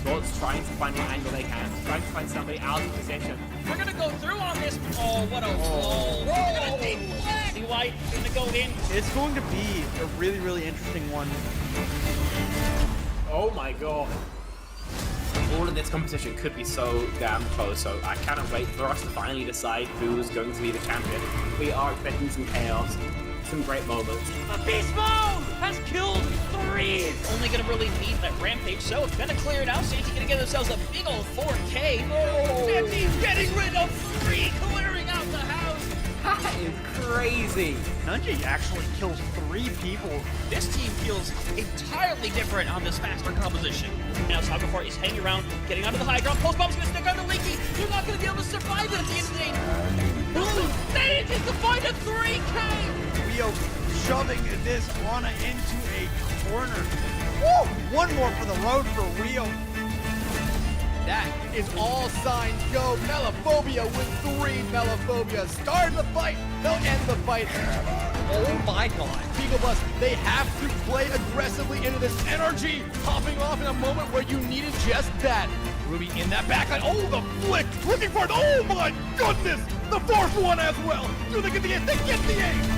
these bullets, trying to find what angle they can, trying to find somebody out of position. We're gonna go through on this. Oh, what a roll. We're gonna see Black. See White gonna go in. It's going to be a really, really interesting one. Oh my god. All of this competition could be so damn close, so I cannot wait for us to finally decide who's going to be the champion. We are expecting some chaos, some great moments. Beast Mode has killed 3. Only gonna really need that Rampage, so it's gonna clear it out. Santi gonna get themselves a big old 4K. Oh. Santi's getting rid of 3, clearing out the house. That is crazy. Nunji actually kills 3 people. This team feels entirely different on this faster composition. Now Saga 4 is hanging around, getting onto the high ground. Post bomb's gonna stick on the Leaky. You're not gonna be able to survive it at the end of the day. Blue manages to find a 3K. Rio shoving this Ana into a corner. Woo! One more for the road for Rio. That is all signs go. Melophobia with 3 Melophobia. Start the fight. They'll end the fight. Oh my god. Beagle Bus, they have to play aggressively into this energy. Popping off in a moment where you needed just that. Ruby in that backline. Oh, the flick. Looking for it. Oh my goodness. The 4th one as well. Do they get the ace? They get the ace.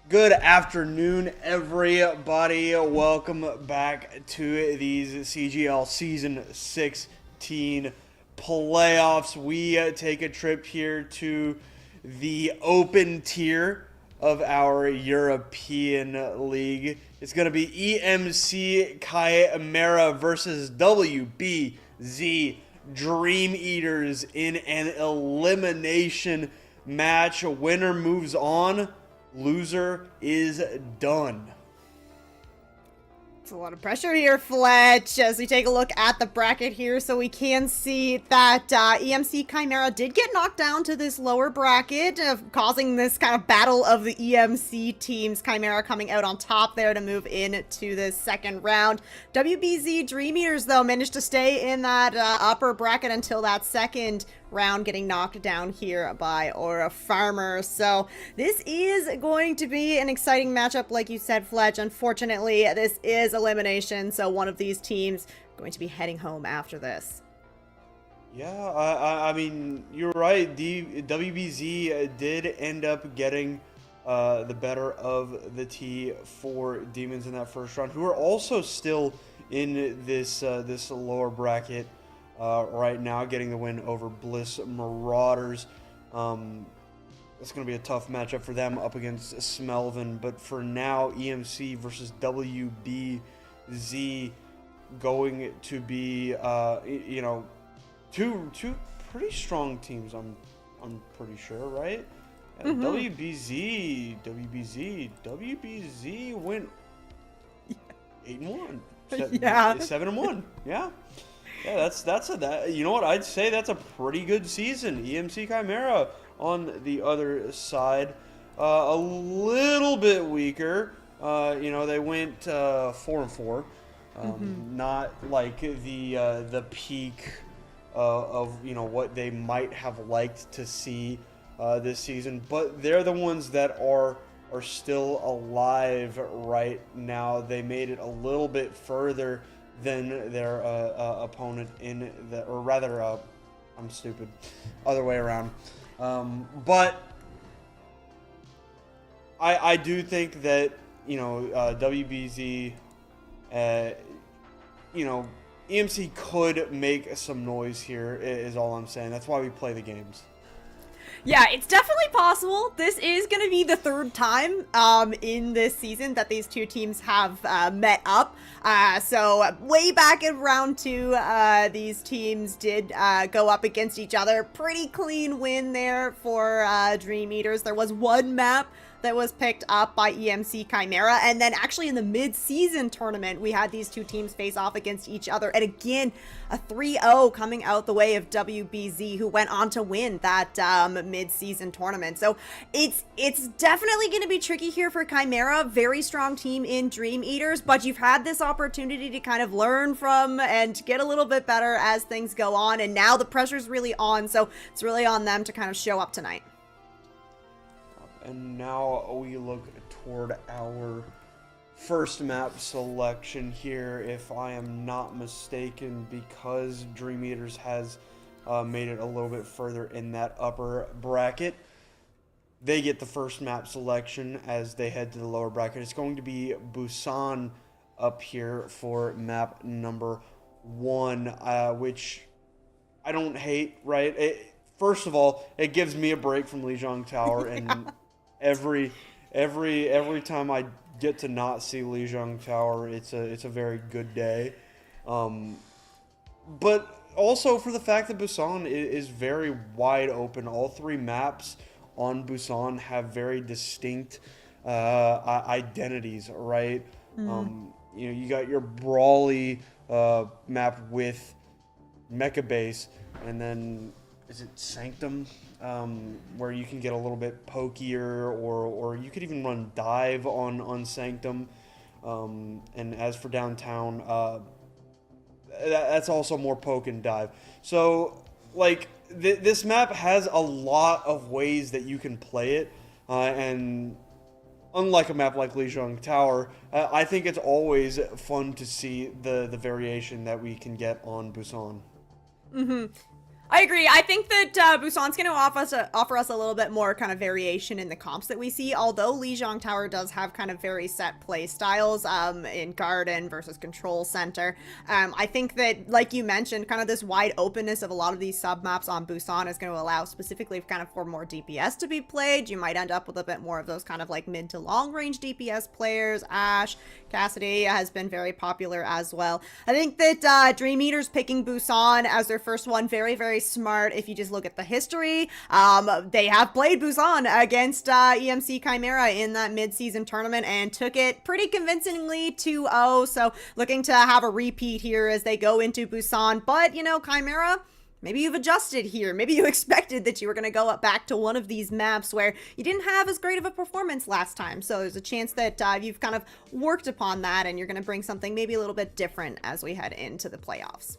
Good afternoon, everybody. Welcome back to these CGL Season 16 playoffs. We take a trip here to the open tier of our European League. It's going to be EMC Chimera versus WBZ Dream Eaters in an elimination match. Winner moves on. Loser is done. It's a lot of pressure here, Fletch, as we take a look at the bracket here. So we can see that EMC Chimera did get knocked down to this lower bracket, causing this kind of battle of the EMC teams. Chimera coming out on top there to move into the second round. WBZ Dream Eaters, though, managed to stay in that upper bracket until that second round, getting knocked down here by Aura Farmer. So this is going to be an exciting matchup, like you said, Fletch. Unfortunately, this is elimination, so one of these teams going to be heading home after this. Yeah, I mean, you're right. WBZ did end up getting the better of the T4 Demons in that first round, who are also still in this this lower bracket right now, getting the win over Bliss Marauders. It's going to be a tough matchup for them up against Smelvin, but for now, EMC versus WBZ going to be, you know, two pretty strong teams. I'm pretty sure, right? WBZ went 8-1. Yeah, 7-1. Yeah. Yeah, you know what, I'd say that's a pretty good season. EMC Chimera on the other side, a little bit weaker. You know, they went 4-4. Not like the peak of you know what they might have liked to see this season, but they're the ones that are still alive right now. They made it a little bit further than their opponent in the, or rather, I'm stupid, other way around. But I do think that, you know, WBZ, you know, EMC could make some noise here, is all I'm saying. That's why we play the games. Yeah, it's definitely possible. This is going to be the 3rd time in this season that these two teams have met up. So way back in round 2, these teams did go up against each other. Pretty clean win there for Dream Eaters. There was one map that was picked up by EMC Chimera. And then actually in the mid-season tournament, we had these two teams face off against each other. And again, a 3-0 coming out the way of WBZ, who went on to win that mid-season tournament. So it's definitely going to be tricky here for Chimera. Very strong team in Dream Eaters, but you've had this opportunity to kind of learn from and get a little bit better as things go on. And now the pressure's really on, so it's really on them to kind of show up tonight. And now we look toward our first map selection here, if I am not mistaken, because Dream Eaters has made it a little bit further in that upper bracket. They get the first map selection as they head to the lower bracket. It's going to be Busan up here for map number 1, which I don't hate, right? First of all, it gives me a break from Lijiang Tower, and every time I get to not see Lijiang Tower, it's a very good day. But also for the fact that Busan is very wide open. All 3 maps on Busan have very distinct identities, right? You got your brawly map with Mecha Base, and then is it Sanctum, where you can get a little bit pokier, or you could even run dive on Sanctum. And as for downtown, that's also more poke and dive. So, like, this map has a lot of ways that you can play it, and unlike a map like Lijiang Tower, I think it's always fun to see the variation that we can get on Busan. I agree. I think that Busan's going to offer us a little bit more kind of variation in the comps that we see, although Lijiang Tower does have kind of very set play styles in Garden versus Control Center. I think that, like you mentioned, kind of this wide openness of a lot of these sub-maps on Busan is going to allow specifically kind of for more DPS to be played. You might end up with a bit more of those kind of like mid to long range DPS players. Ash, Cassidy has been very popular as well. I think that Dream Eaters picking Busan as their first one, very, very smart. If you just look at the history, they have played Busan against EMC Chimera in that mid-season tournament and took it pretty convincingly 2-0. So looking to have a repeat here as they go into Busan. But, you know, Chimera, maybe you've adjusted here. Maybe you expected that you were going to go back to one of these maps where you didn't have as great of a performance last time. So there's a chance that you've kind of worked upon that and you're going to bring something maybe a little bit different as we head into the playoffs.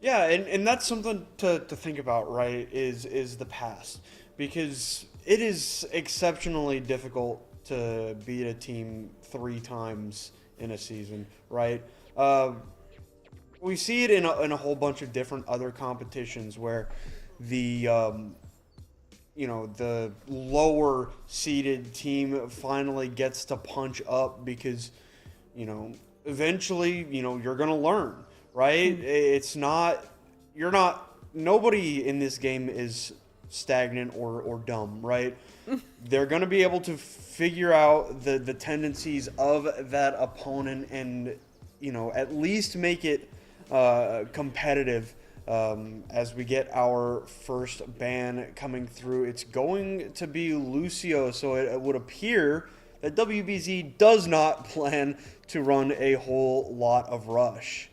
Yeah, and that's something to think about, right, is the past. Because it is exceptionally difficult to beat a team 3 times in a season, right? We see it in a whole bunch of different other competitions where the the lower seeded team finally gets to punch up because, eventually, you're going to learn. Right? Nobody in this game is stagnant or dumb, right? They're going to be able to figure out the tendencies of that opponent and, at least make it competitive as we get our first ban coming through. It's going to be Lucio, so it would appear that WBZ does not plan to run a whole lot of rush.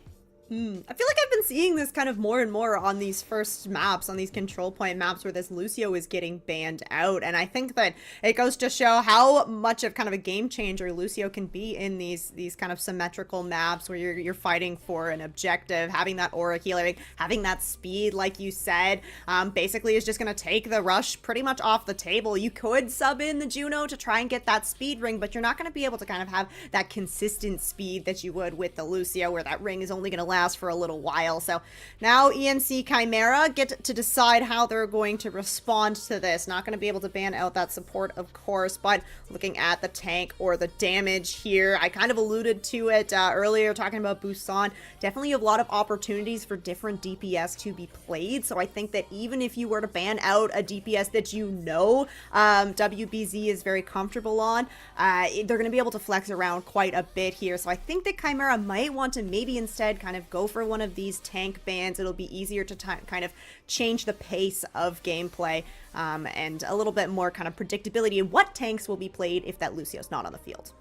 I feel like I've been seeing this kind of more and more on these first maps, on these control point maps where this Lucio is getting banned out. And I think that it goes to show how much of kind of a game changer Lucio can be in these kind of symmetrical maps where you're fighting for an objective, having that aura healer, having that speed, like you said, basically is just going to take the rush pretty much off the table. You could sub in the Juno to try and get that speed ring, but you're not going to be able to kind of have that consistent speed that you would with the Lucio, where that ring is only going to last for a little while. So now EMC Chimera get to decide how they're going to respond to this. Not going to be able to ban out that support, of course, but looking at the tank or the damage here, I kind of alluded to it earlier talking about Busan. Definitely a lot of opportunities for different DPS to be played. So I think that even if you were to ban out a DPS that WBZ is very comfortable on, they're going to be able to flex around quite a bit here. So I think that Chimera might want to maybe instead kind of go for one of these tank bans, it'll be easier to kind of change the pace of gameplay, and a little bit more kind of predictability in what tanks will be played if that Lucio's not on the field.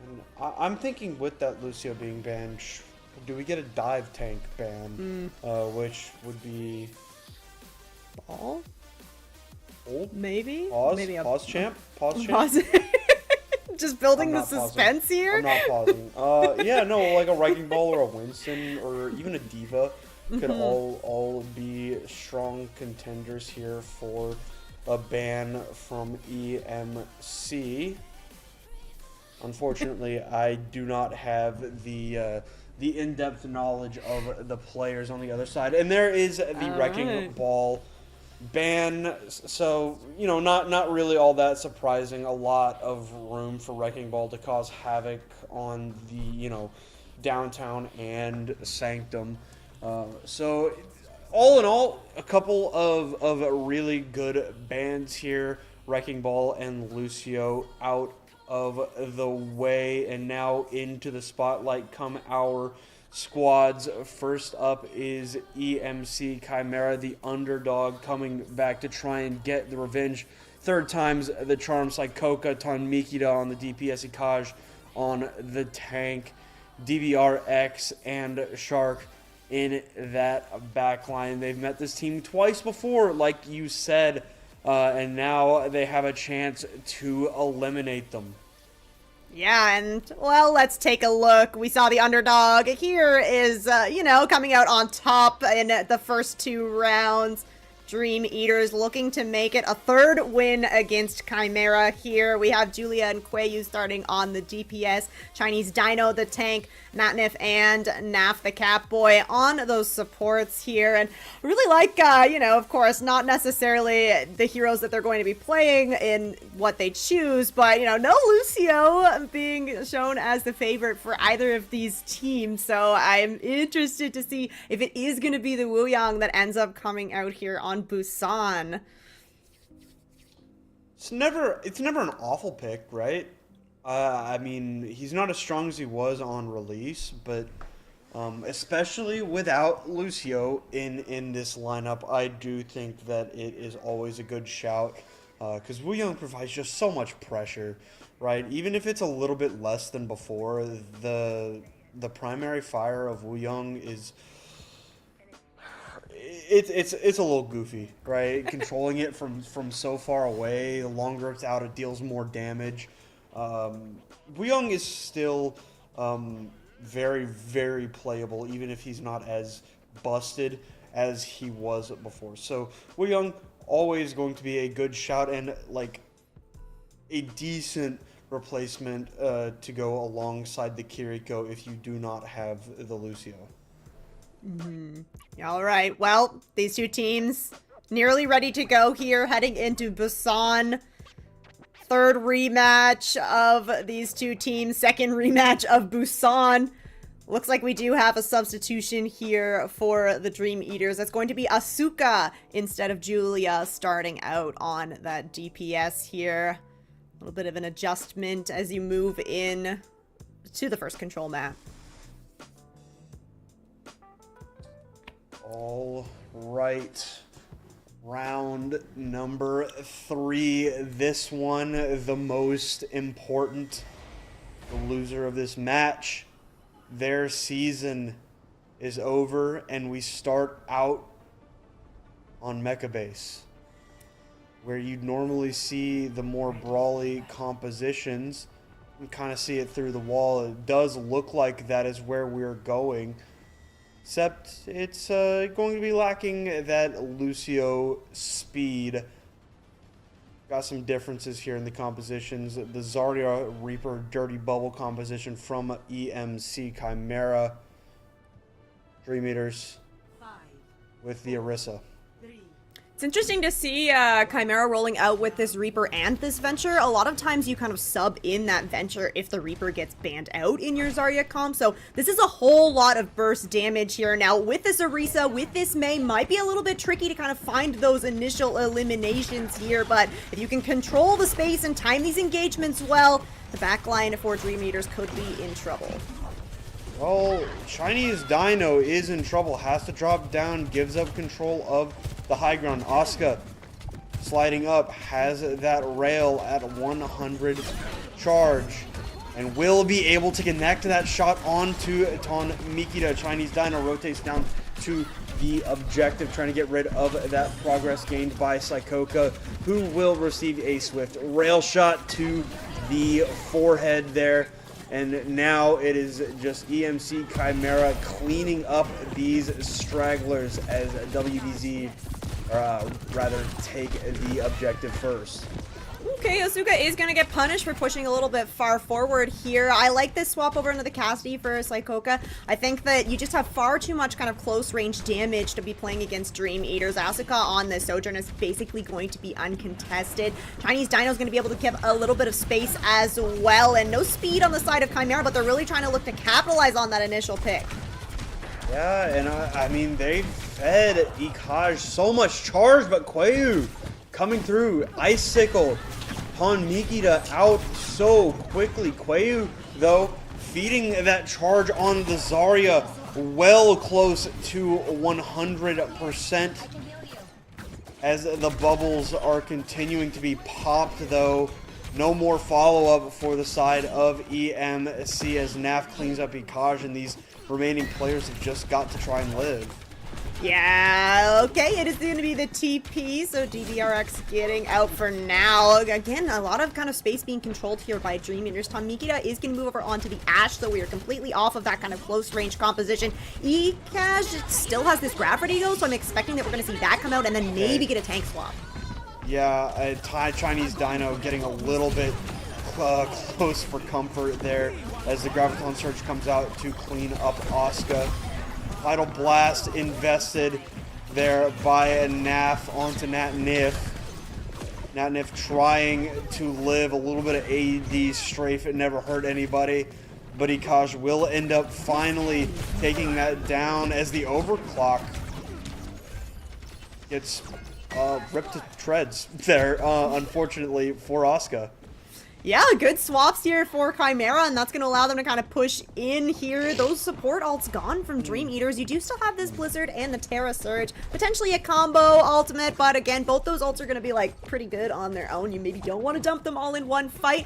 And I'm thinking with that Lucio being banned, do we get a dive tank ban, which would be Ball? old? Maybe? Pause? Maybe a Pause champ? Pause champ? pause. Just building I'm the not pausing. suspense here. I'm not pausing. Yeah, no, like a Wrecking Ball or a Winston or even a Diva could all be strong contenders here for a ban from EMC. Unfortunately, I do not have the in-depth knowledge of the players on the other side, and there is the Wrecking Ball ban, so you know, not really all that surprising. A lot of room for Wrecking Ball to cause havoc on the, you know, downtown and Sanctum. So all in all, a couple of really good bans here. Wrecking Ball and Lucio out of the way, and now into the spotlight come our squads. First up is EMC Chimera, the underdog, coming back to try and get the revenge. Third time's the charm. Psychoka, Ton Mikita on the DPS, Ikaj on the tank, DVRX and Shark in that backline. They've met this team twice before, like you said, and now they have a chance to eliminate them. Yeah, and, well, let's take a look. We saw the underdog here is, you know, coming out on top in the first 2 rounds. Dream Eaters looking to make it a 3rd win against Chimera here. We have Julia and Quayu starting on the DPS, Chinese Dino the tank, Natnif and Naf the Catboy on those supports here. And I really like, you know, of course, not necessarily the heroes that they're going to be playing in what they choose, but, you know, no Lucio being shown as the favorite for either of these teams. So I'm interested to see if it is going to be the Wuyang that ends up coming out here on Busan. It's never an awful pick, right? I mean, he's not as strong as he was on release, but especially without Lucio in this lineup, I do think that it is always a good shout, because Wuyang provides just so much pressure, right? Even if it's a little bit less than before, the primary fire of Wuyang is it's a little goofy, right? Controlling it from so far away, the longer it's out, it deals more damage. Wuyang is still very, very playable, even if he's not as busted as he was before. So Wuyang always going to be a good shout and like a decent replacement to go alongside the Kiriko if you do not have the Lucio. All right, well, these two teams nearly ready to go here, heading into Busan. 3rd rematch of these two teams, 2nd rematch of Busan. Looks like we do have a substitution here for the Dream Eaters. That's going to be Asuka instead of Julia starting out on that DPS here. A little bit of an adjustment as you move in to the first control map. All right. Round number 3. This one, the most important. The loser of this match, their season is over, and we start out on Mecha Base, where you'd normally see the more brawly compositions. You kind of see it through the wall. It does look like that is where we're going. Except it's going to be lacking that Lucio speed. Got some differences here in the compositions. The Zarya Reaper Dirty Bubble composition from EMC Chimera. Dream Eaters with the Orisa. It's interesting to see Chimera rolling out with this Reaper and this Venture. A lot of times you kind of sub in that Venture if the Reaper gets banned out in your Zarya comp. So this is a whole lot of burst damage here. Now with this Orisa, with this Mei, might be a little bit tricky to kind of find those initial eliminations here. But if you can control the space and time these engagements well, the backline for Dream Eaters could be in trouble. Well, Chinese Dino is in trouble. Has to drop down. Gives up control of the high ground. Asuka sliding up. Has that rail at 100 charge. And will be able to connect that shot onto Ton Mikita. Chinese Dino rotates down to the objective, trying to get rid of that progress gained by Saikoka, who will receive a swift rail shot to the forehead there. And now it is just EMC Chimera cleaning up these stragglers as WBZ, rather, take the objective first. Okay, Asuka is going to get punished for pushing a little bit far forward here. I like this swap over into the Cassidy for Saikoka. I think that you just have far too much kind of close range damage to be playing against Dream Eaters. Asuka on the Sojourn is basically going to be uncontested. Chinese Dino is going to be able to give a little bit of space as well, and no speed on the side of Chimera, but they're really trying to look to capitalize on that initial pick. Yeah, and I mean, they fed Ikaj so much charge, but Quayu coming through, Icicle, Ton Mikita out so quickly. Quayu, though, feeding that charge on the Zarya well close to 100% as the bubbles are continuing to be popped, though. No more follow-up for the side of EMC as Naf cleans up Ikaj, and these remaining players have just got to try and live. Yeah, okay, it is going to be the TP, so DBRX getting out for now. Again, a lot of kind of space being controlled here by Dream Eaters. Ton Mikita is going to move over onto the Ash, so we are completely off of that kind of close range composition. Ekash still has this gravity though, so I'm expecting that we're going to see that come out and then maybe get a tank swap. Yeah, Chinese Dino getting a little bit close for comfort there as the Graviton Surge comes out to clean up Asuka. Tidal Blast invested there by a Naf onto Natnif. Natnif trying to live a little bit of AD strafe. It never hurt anybody. But Ikaj will end up finally taking that down as the overclock gets ripped to shreds there, unfortunately, for Asuka. Yeah, good swaps here for Chimera, and that's going to allow them to kind of push in here. Those support ults gone from Dream Eaters. You do still have this Blizzard and the Terra Surge. Potentially a combo ultimate, but again, both those ults are going to be, like, pretty good on their own. You maybe don't want to dump them all in one fight.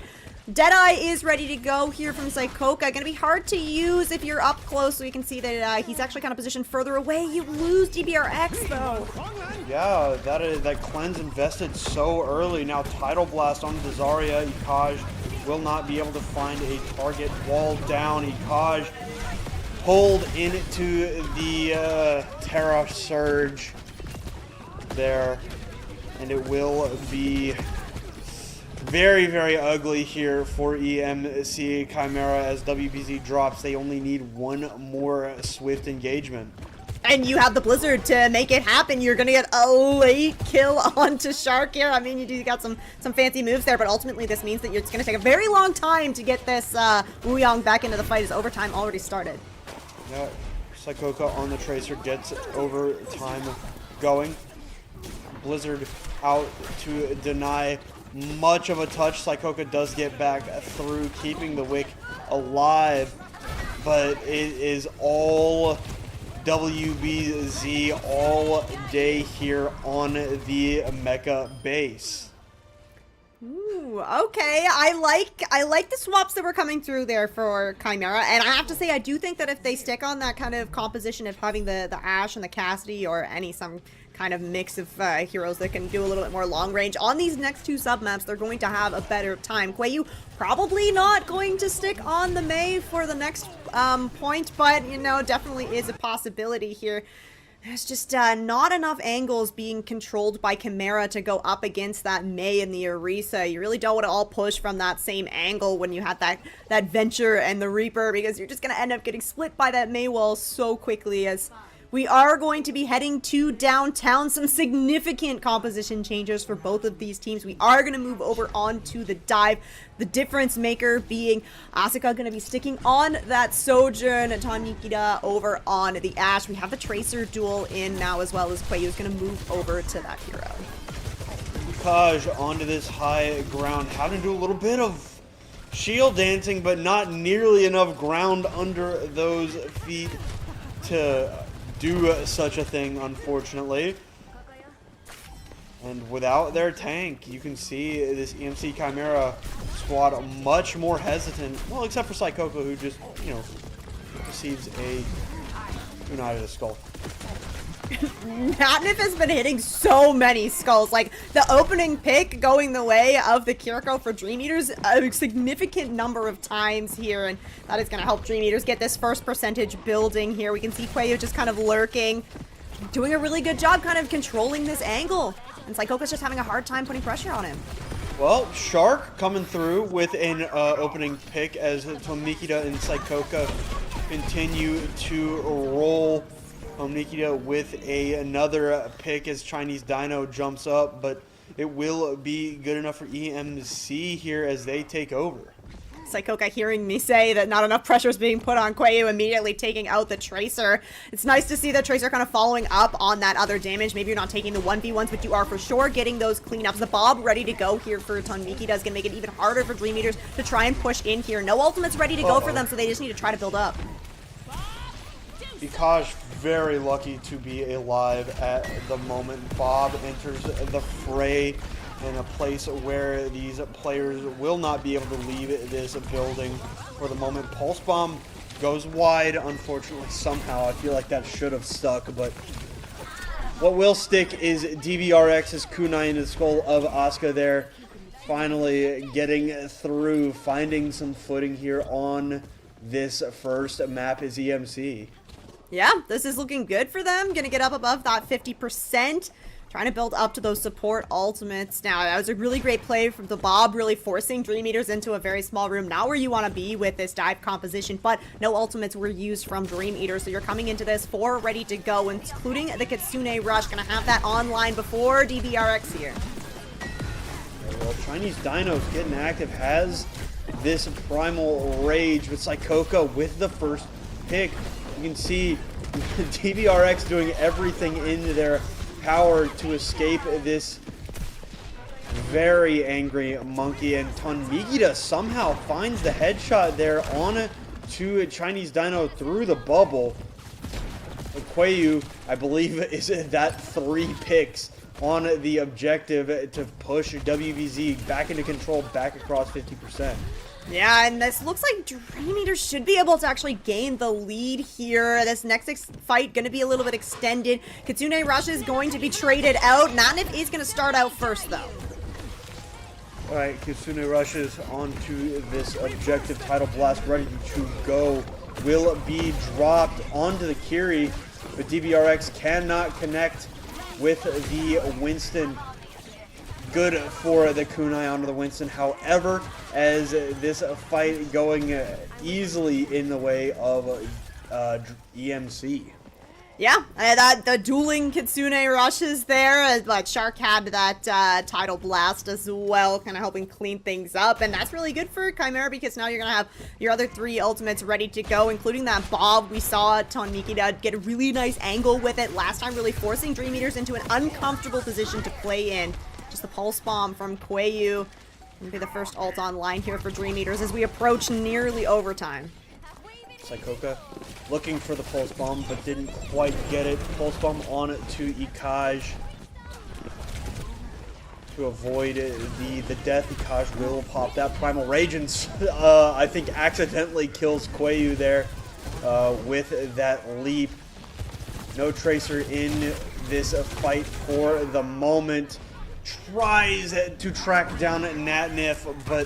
Deadeye is ready to go here from Saikoka. Going to be hard to use if you're up close, so you can see that he's actually kind of positioned further away. You lose DBRX, though. Yeah, that cleanse invested so early. Now Tidal Blast on the Zarya. Ikaj will not be able to find a target. Wall down. Ikaj pulled into the Terra Surge there. And it will be very, very ugly here for EMC Chimera as WBZ drops. They only need one more swift engagement. And you have the Blizzard to make it happen. You're going to get a late kill onto Shark here. I mean, you do got some fancy moves there, but ultimately this means that it's going to take a very long time to get this Wuyong back into the fight as overtime already started. Yeah, Saikoka on the Tracer gets overtime going. Blizzard out to deny much of a touch. Saikoka does get back through, keeping the Wick alive, but it is all WBZ all day here on the Mecha base. Ooh, okay. I like the swaps that were coming through there for Chimera, and I have to say I do think that if they stick on that kind of composition of having the Ash and the Cassidy or some kind of mix of heroes that can do a little bit more long range on these next two sub-maps, they're going to have a better time. Quayu probably not going to stick on the Mei for the next point, but, you know, definitely is a possibility here. There's just not enough angles being controlled by Chimera to go up against that Mei and the Orisa. You really don't want to all push from that same angle when you have that Venture and the Reaper, because you're just going to end up getting split by that Mei wall so quickly. As we are going to be heading to downtown. Some significant composition changes for both of these teams. We are going to move over onto the dive. The difference maker being Asuka going to be sticking on that Sojourn, and Ton Mikita over on the Ash. We have the Tracer duel in now, as well as Quayu is going to move over to that hero. Ikaj onto this high ground, having to do a little bit of shield dancing, but not nearly enough ground under those feet to do such a thing, unfortunately. And without their tank, you can see this EMC Chimera squad much more hesitant. Well, except for Psychoko, who just, you know, receives a kunai to the skull. Natnif has been hitting so many skulls. Like, the opening pick going the way of the Kiriko for Dream Eaters a significant number of times here, and that is going to help Dream Eaters get this first percentage building here. We can see Quayo just kind of lurking, doing a really good job kind of controlling this angle. And Psychoka's just having a hard time putting pressure on him. Well, Shark coming through with an opening pick as Tomikita and Psychoka continue to roll. Tomikita with another pick as Chinese Dino jumps up, but it will be good enough for EMC here as they take over. Psychoka hearing me say that not enough pressure is being put on Quayo, immediately taking out the Tracer. It's nice to see the Tracer kind of following up on that other damage. Maybe you're not taking the 1v1s, but you are for sure getting those cleanups. The Bob ready to go here for Tonmiki is going to make it even harder for Dream Eaters to try and push in here. No ultimates ready to go for them, so they just need to try to build up. Ikaj very lucky to be alive at the moment. Bob enters the fray in a place where these players will not be able to leave this building for the moment. Pulse Bomb goes wide, unfortunately, somehow. I feel like that should have stuck, but what will stick is DBRX's kunai in the skull of Asuka there. Finally getting through, finding some footing here on this first map is EMC. Yeah, this is looking good for them. Gonna get up above that 50%. Trying to build up to those support ultimates. Now, that was a really great play from the Bob, really forcing Dream Eaters into a very small room. Not where you want to be with this dive composition, but no ultimates were used from Dream Eaters. So you're coming into this 4 ready to go, including the Kitsune Rush. Gonna have that online before DBRX here. Well, Chinese Dino's getting active, has this Primal Rage with Psychoka with the first pick. You can see DBRX doing everything in their power to escape this very angry monkey, and Tonmigita somehow finds the headshot there on to Chinese Dino through the bubble. Quayu, I believe, is that 3 picks on the objective to push WBZ back into control, back across 50%. Yeah, and this looks like Dream Eaters should be able to actually gain the lead here. This next fight going to be a little bit extended. Kitsune Rush is going to be traded out. Natnif is going to start out first, though. All right, Kitsune rushes onto this objective. Tidal Blast ready to go. Will be dropped onto the Kiri, but DBRX cannot connect with the Winston. Good for the kunai onto the Winston. However, as this fight going easily in the way of EMC. Yeah, the dueling Kitsune Rushes there, but Shark had that Tidal Blast as well, kind of helping clean things up, and that's really good for Chimera because now you're going to have your other 3 ultimates ready to go, including that Bob. We saw Tonmiki get a really nice angle with it last time, really forcing Dream Eaters into an uncomfortable position to play in. Just the Pulse Bomb from Quayu. Gonna be the first ult online here for Dream Eaters as we approach nearly overtime. Psychoka looking for the Pulse Bomb, but didn't quite get it. Pulse Bomb on to Ikaj to avoid the death. Ikaj will pop that Primal Rage and I think accidentally kills Quayu there with that leap. No Tracer in this fight for the moment. Tries to track down Natnif, but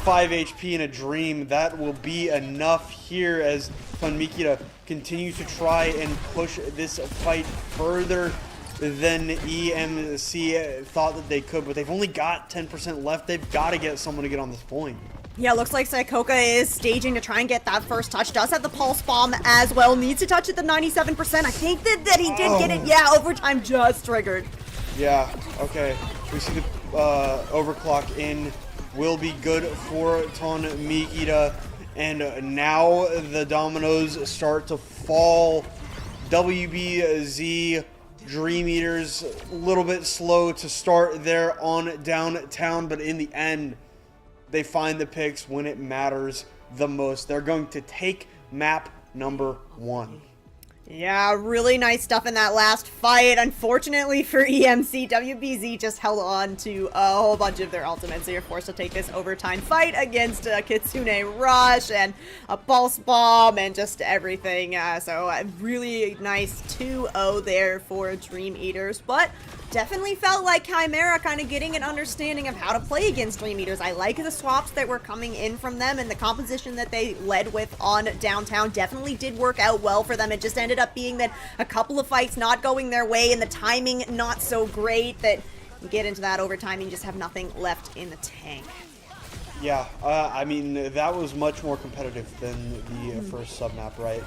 5 HP in a dream. That will be enough here as Tonmikita continues to try and push this fight further than EMC thought that they could, but they've only got 10% left. They've got to get someone to get on this point. Yeah, looks like Psychoka is staging to try and get that first touch. Does have the Pulse Bomb as well. Needs to touch at the 97%. I think that he did get it. Yeah, overtime just triggered. Yeah, okay. We see the overclock in. Will be good for Tonmikita. And now the dominoes start to fall. WBZ Dream Eaters a little bit slow to start there on downtown, but in the end, they find the picks when it matters the most. They're going to take map number 1. Yeah, really nice stuff in that last fight. Unfortunately for EMC, WBZ just held on to a whole bunch of their ultimates. They are forced to take this overtime fight against Kitsune Rush and a Pulse Bomb and just everything. So a really nice 2-0 there for Dream Eaters, but definitely felt like Chimera kind of getting an understanding of how to play against Dream Eaters. I like the swaps that were coming in from them, and the composition that they led with on downtown definitely did work out well for them. It just ended up being that a couple of fights not going their way and the timing not so great that you get into that overtime and you just have nothing left in the tank. Yeah, I mean, that was much more competitive than the first submap, right?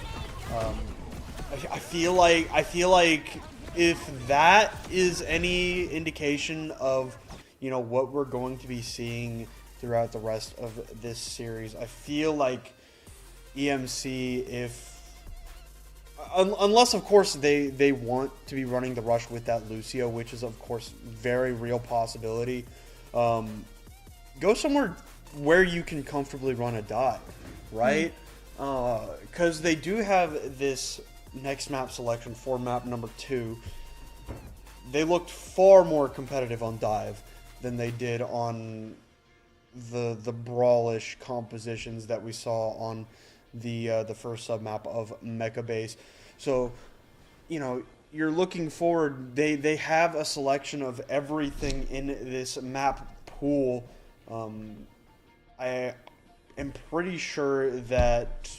I feel like if that is any indication of, you know, what we're going to be seeing throughout the rest of this series, I feel like EMC, unless of course they want to be running the rush with that Lucio, which is of course very real possibility, go somewhere where you can comfortably run a dive, right? Because they do have this next map selection for map number 2. They looked far more competitive on dive than they did on the brawlish compositions that we saw on the first submap of Mecha Base. So, you know, you're looking forward. They have a selection of everything in this map pool. I am pretty sure that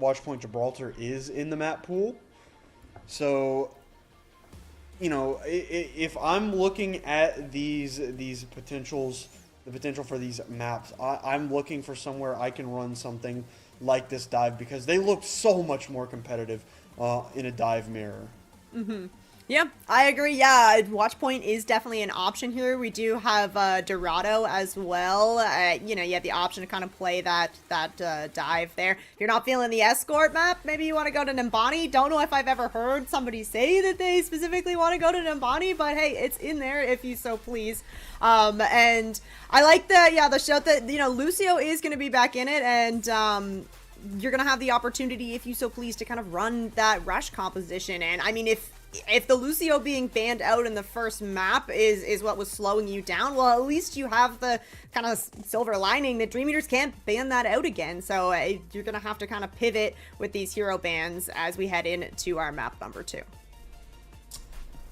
Watchpoint Gibraltar is in the map pool. So, you know, if I'm looking at these potentials, the potential for these maps, I'm looking for somewhere I can run something like this dive, because they look so much more competitive in a dive mirror. Yeah, I agree. Yeah, Watchpoint is definitely an option here. We do have Dorado as well. You know, you have the option to kind of play that dive there. If you're not feeling the escort map, maybe you want to go to Nimbani. Don't know if I've ever heard somebody say that they specifically want to go to Nimbani, but hey, it's in there if you so please. And I like the show that, you know, Lucio is going to be back in it, and you're going to have the opportunity, if you so please, to kind of run that rush composition. And I mean, if the Lucio being banned out in the first map is what was slowing you down, well, at least you have the kind of silver lining that Dream Eaters can't ban that out again. So you're going to have to kind of pivot with these hero bans as we head into our map number 2.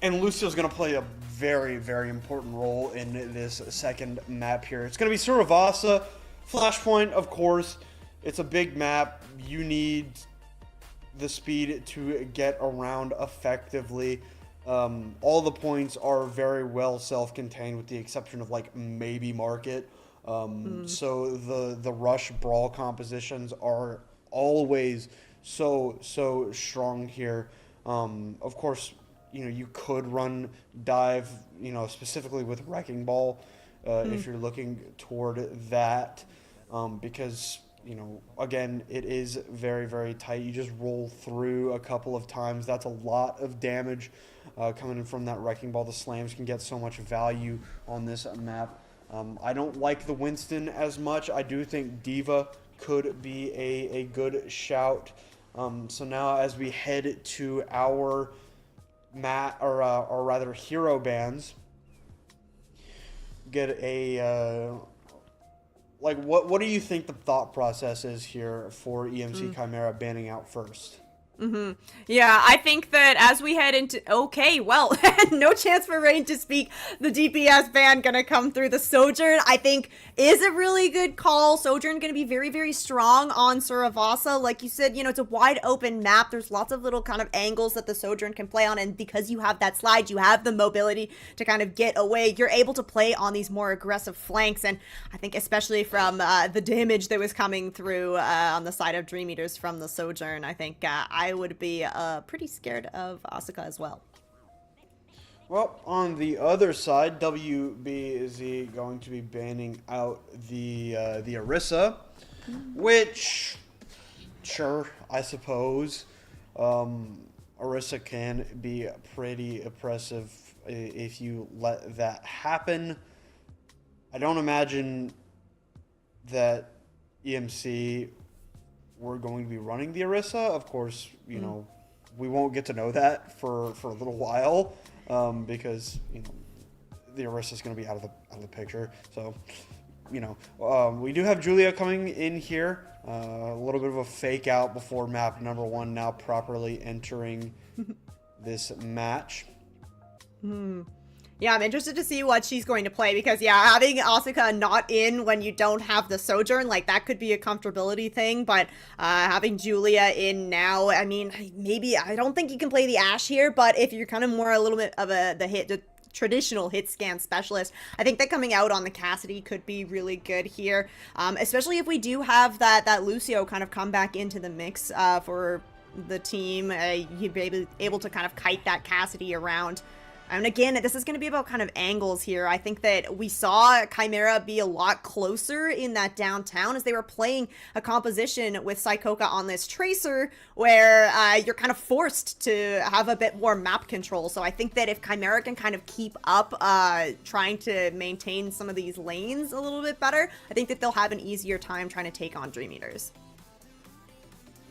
And Lucio's going to play a very, very important role in this second map here. It's going to be Suravasa, Flashpoint, of course. It's a big map. You need the speed to get around effectively. All the points are very well self-contained, with the exception of like maybe Market. So the rush brawl compositions are always so strong here. Of course, you know, you could run dive, you know, specifically with Wrecking Ball, if you're looking toward that, because, you know, again, it is very, very tight. You just roll through a couple of times. That's a lot of damage coming in from that Wrecking Ball. The slams can get so much value on this map. I don't like the Winston as much. I do think Diva could be a good shout. So now as we head to our or rather hero bans, get a like, what do you think the thought process is here for EMC Chimera banning out first? Yeah, I think that as we head into... Okay, well, no chance for Rain to speak. The DPS ban gonna come through. The Sojourn, I think, is a really good call. Sojourn gonna be very, very strong on Suravasa. Like you said, you know, it's a wide open map. There's lots of little kind of angles that the Sojourn can play on, and because you have that slide, you have the mobility to kind of get away. You're able to play on these more aggressive flanks, and I think especially from the damage that was coming through on the side of Dream Eaters from the Sojourn, I think I would be pretty scared of Asuka as well. Well, on the other side, WBZ going to be banning out the Orisa, which, sure, I suppose, Orisa can be pretty oppressive if you let that happen. I don't imagine that EMC were going to be running the Orisa. Of course, you know, we won't get to know that for a little while because, you know, the Orisa is going to be out of the picture. So, you know, we do have Julia coming in here. A little bit of a fake out before map number 1 now properly entering this match. Yeah, I'm interested to see what she's going to play because, yeah, having Asuka not in when you don't have the Sojourn, like, that could be a comfortability thing, but having Julia in now, I mean, maybe, I don't think you can play the Ashe here, but if you're kind of more a little bit of the traditional hit scan specialist, I think that coming out on the Cassidy could be really good here, especially if we do have that Lucio kind of come back into the mix for the team. He'd be able to kind of kite that Cassidy around. And again, this is going to be about kind of angles here. I think that we saw Chimera be a lot closer in that downtown as they were playing a composition with Saikoka on this Tracer where you're kind of forced to have a bit more map control. So I think that if Chimera can kind of keep up trying to maintain some of these lanes a little bit better, I think that they'll have an easier time trying to take on Dream Eaters.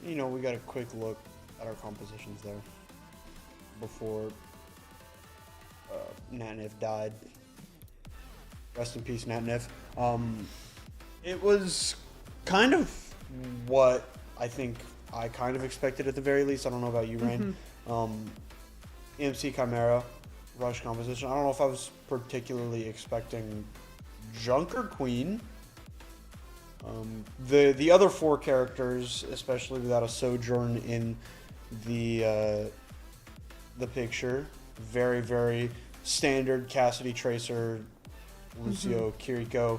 You know, we got a quick look at our compositions there before Natnif died. Rest in peace, Natnif. It was kind of what I think I kind of expected at the very least. I don't know about you, Rain. EMC Chimera, Rush composition. I don't know if I was particularly expecting Junker Queen. The other 4 characters, especially without a Sojourn in the picture, very, very standard Cassidy, Tracer, Lucio, Kiriko.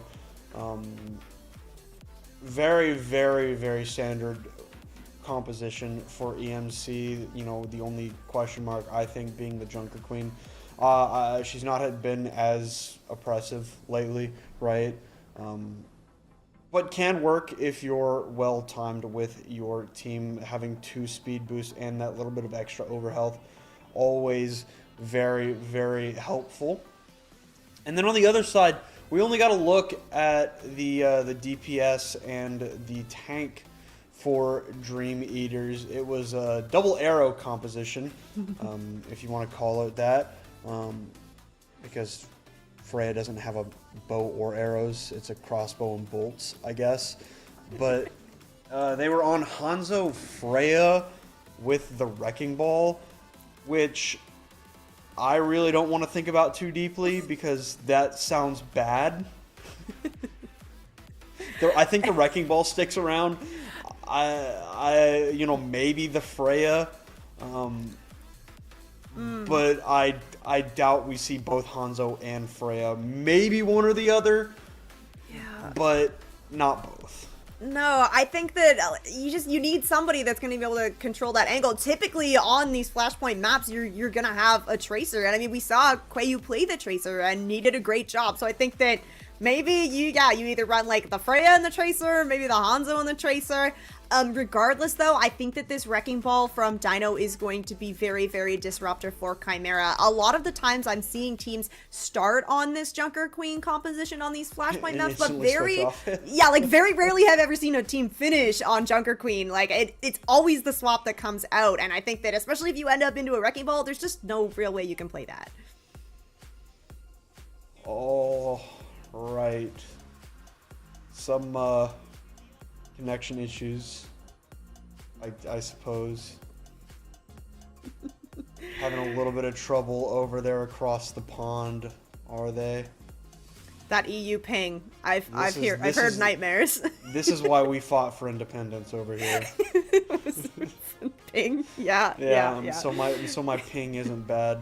Very, very, very standard composition for EMC. You know, the only question mark, I think, being the Junker Queen. She's not been as oppressive lately, right? But can work if you're well timed with your team. Having 2 speed boosts and that little bit of extra overhealth, always very, very helpful. And then on the other side, we only got to look at the DPS and the tank for Dream Eaters. It was a double arrow composition, if you want to call it that, because Freya doesn't have a bow or arrows. It's a crossbow and bolts, I guess. But they were on Hanzo Freya with the Wrecking Ball, which I really don't want to think about too deeply because that sounds bad. I think the Wrecking Ball sticks around. You know, maybe the Freya, but I doubt we see both Hanzo and Freya. Maybe one or the other, but not both. No, I think that you need somebody that's going to be able to control that angle. Typically on these Flashpoint maps, you're going to have a Tracer. And I mean, we saw Quayu play the Tracer and he did a great job. So I think that maybe you either run like the Freya and the Tracer, maybe the Hanzo and the Tracer. Regardless, though, I think that this Wrecking Ball from Dino is going to be very, very disruptive for Chimera. A lot of the times I'm seeing teams start on this Junker Queen composition on these Flashpoint maps, but very rarely have I ever seen a team finish on Junker Queen. Like, it's always the swap that comes out, and I think that especially if you end up into a Wrecking Ball, there's just no real way you can play that. All right. Some, connection issues, I suppose. Having a little bit of trouble over there across the pond, are they? That EU ping, I've heard nightmares. This is why we fought for independence over here. Ping, yeah. So my ping isn't bad.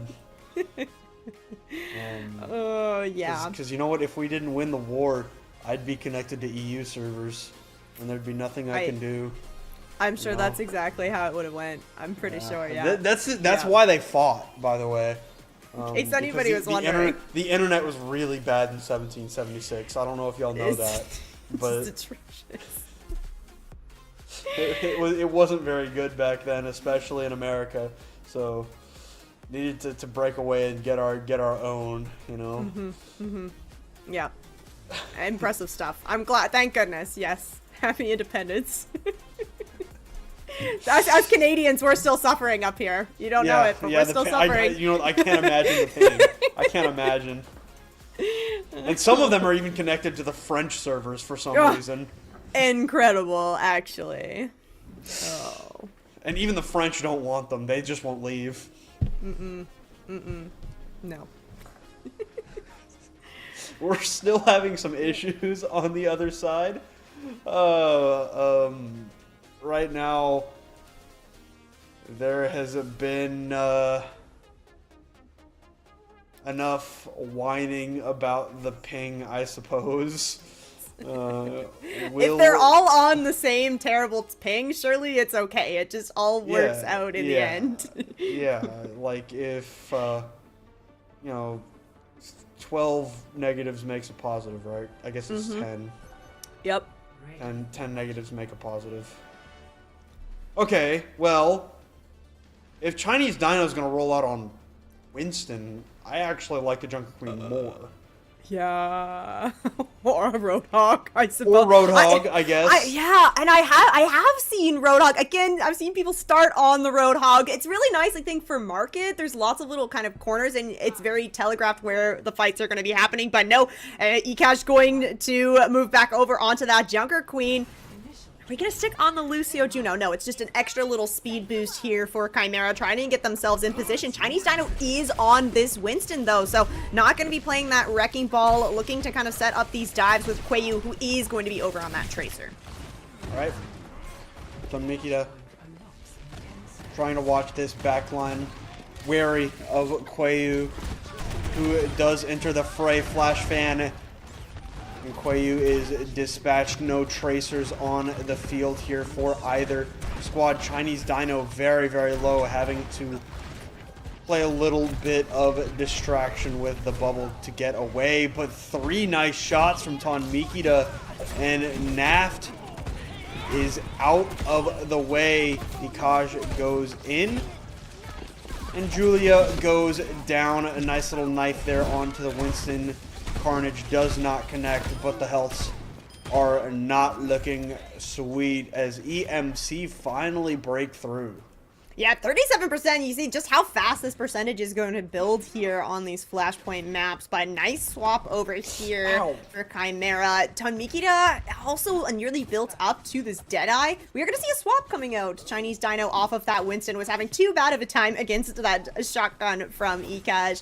Oh yeah. Because you know what? If we didn't win the war, I'd be connected to EU servers. And there'd be nothing I can do. I'm sure that's exactly how it would have went. I'm pretty sure, yeah. That's why they fought, by the way. In case anybody was wondering. The internet was really bad in 1776. I don't know if y'all know that. But it's atrocious. It wasn't very good back then, especially in America. So needed to break away and get our own, you know. Yeah. Impressive stuff. I'm glad. Thank goodness. Yes. Happy independence. As Canadians, we're still suffering up here. You don't know it, but we're still suffering. I can't imagine the pain. I can't imagine. And some of them are even connected to the French servers for some reason. Incredible, actually. Oh. And even the French don't want them. They just won't leave. No. We're still having some issues on the other side. Right now, there has been enough whining about the ping, I suppose. If they're all on the same terrible ping, surely it's okay. It just all works out in the end. Yeah, like if, 12 negatives makes a positive, right? I guess it's 10. Yep. And 10 negatives make a positive. Okay, well, if Chinese Dino's gonna roll out on Winston, I actually like the Junker Queen more. Yeah. Or a Roadhog, I suppose. Or Roadhog, I guess. Yeah, and I have seen Roadhog. Again, I've seen people start on the Roadhog. It's really nice, I think, for market. There's lots of little kind of corners, and it's very telegraphed where the fights are going to be happening. But no, Ekash going to move back over onto that Junker Queen. Are we going to stick on the Lucio Juno? No, it's just an extra little speed boost here for Chimera, trying to get themselves in position. Chinese Dino is on this Winston, though, so not going to be playing that Wrecking Ball, looking to kind of set up these dives with Quayu, who is going to be over on that Tracer. All right. So Mikita trying to watch this backline, wary of Quayu, who does enter the fray. Flash fan. And Quayu is dispatched. No tracers on the field here for either squad. Chinese Dino very, very low, having to play a little bit of distraction with the bubble to get away. But 3 nice shots from Ton Mikita, and Naft is out of the way. Ikaj goes in, and Julia goes down. A nice little knife there onto the Winston. Carnage does not connect, but the healths are not looking sweet as EMC finally break through. Yeah, 37%. You see just how fast this percentage is going to build here on these Flashpoint maps. But nice swap over here for Chimera. Ton Mikita also nearly built up to this Deadeye. We are going to see a swap coming out. Chinese Dino off of that Winston was having too bad of a time against that shotgun from Ekash.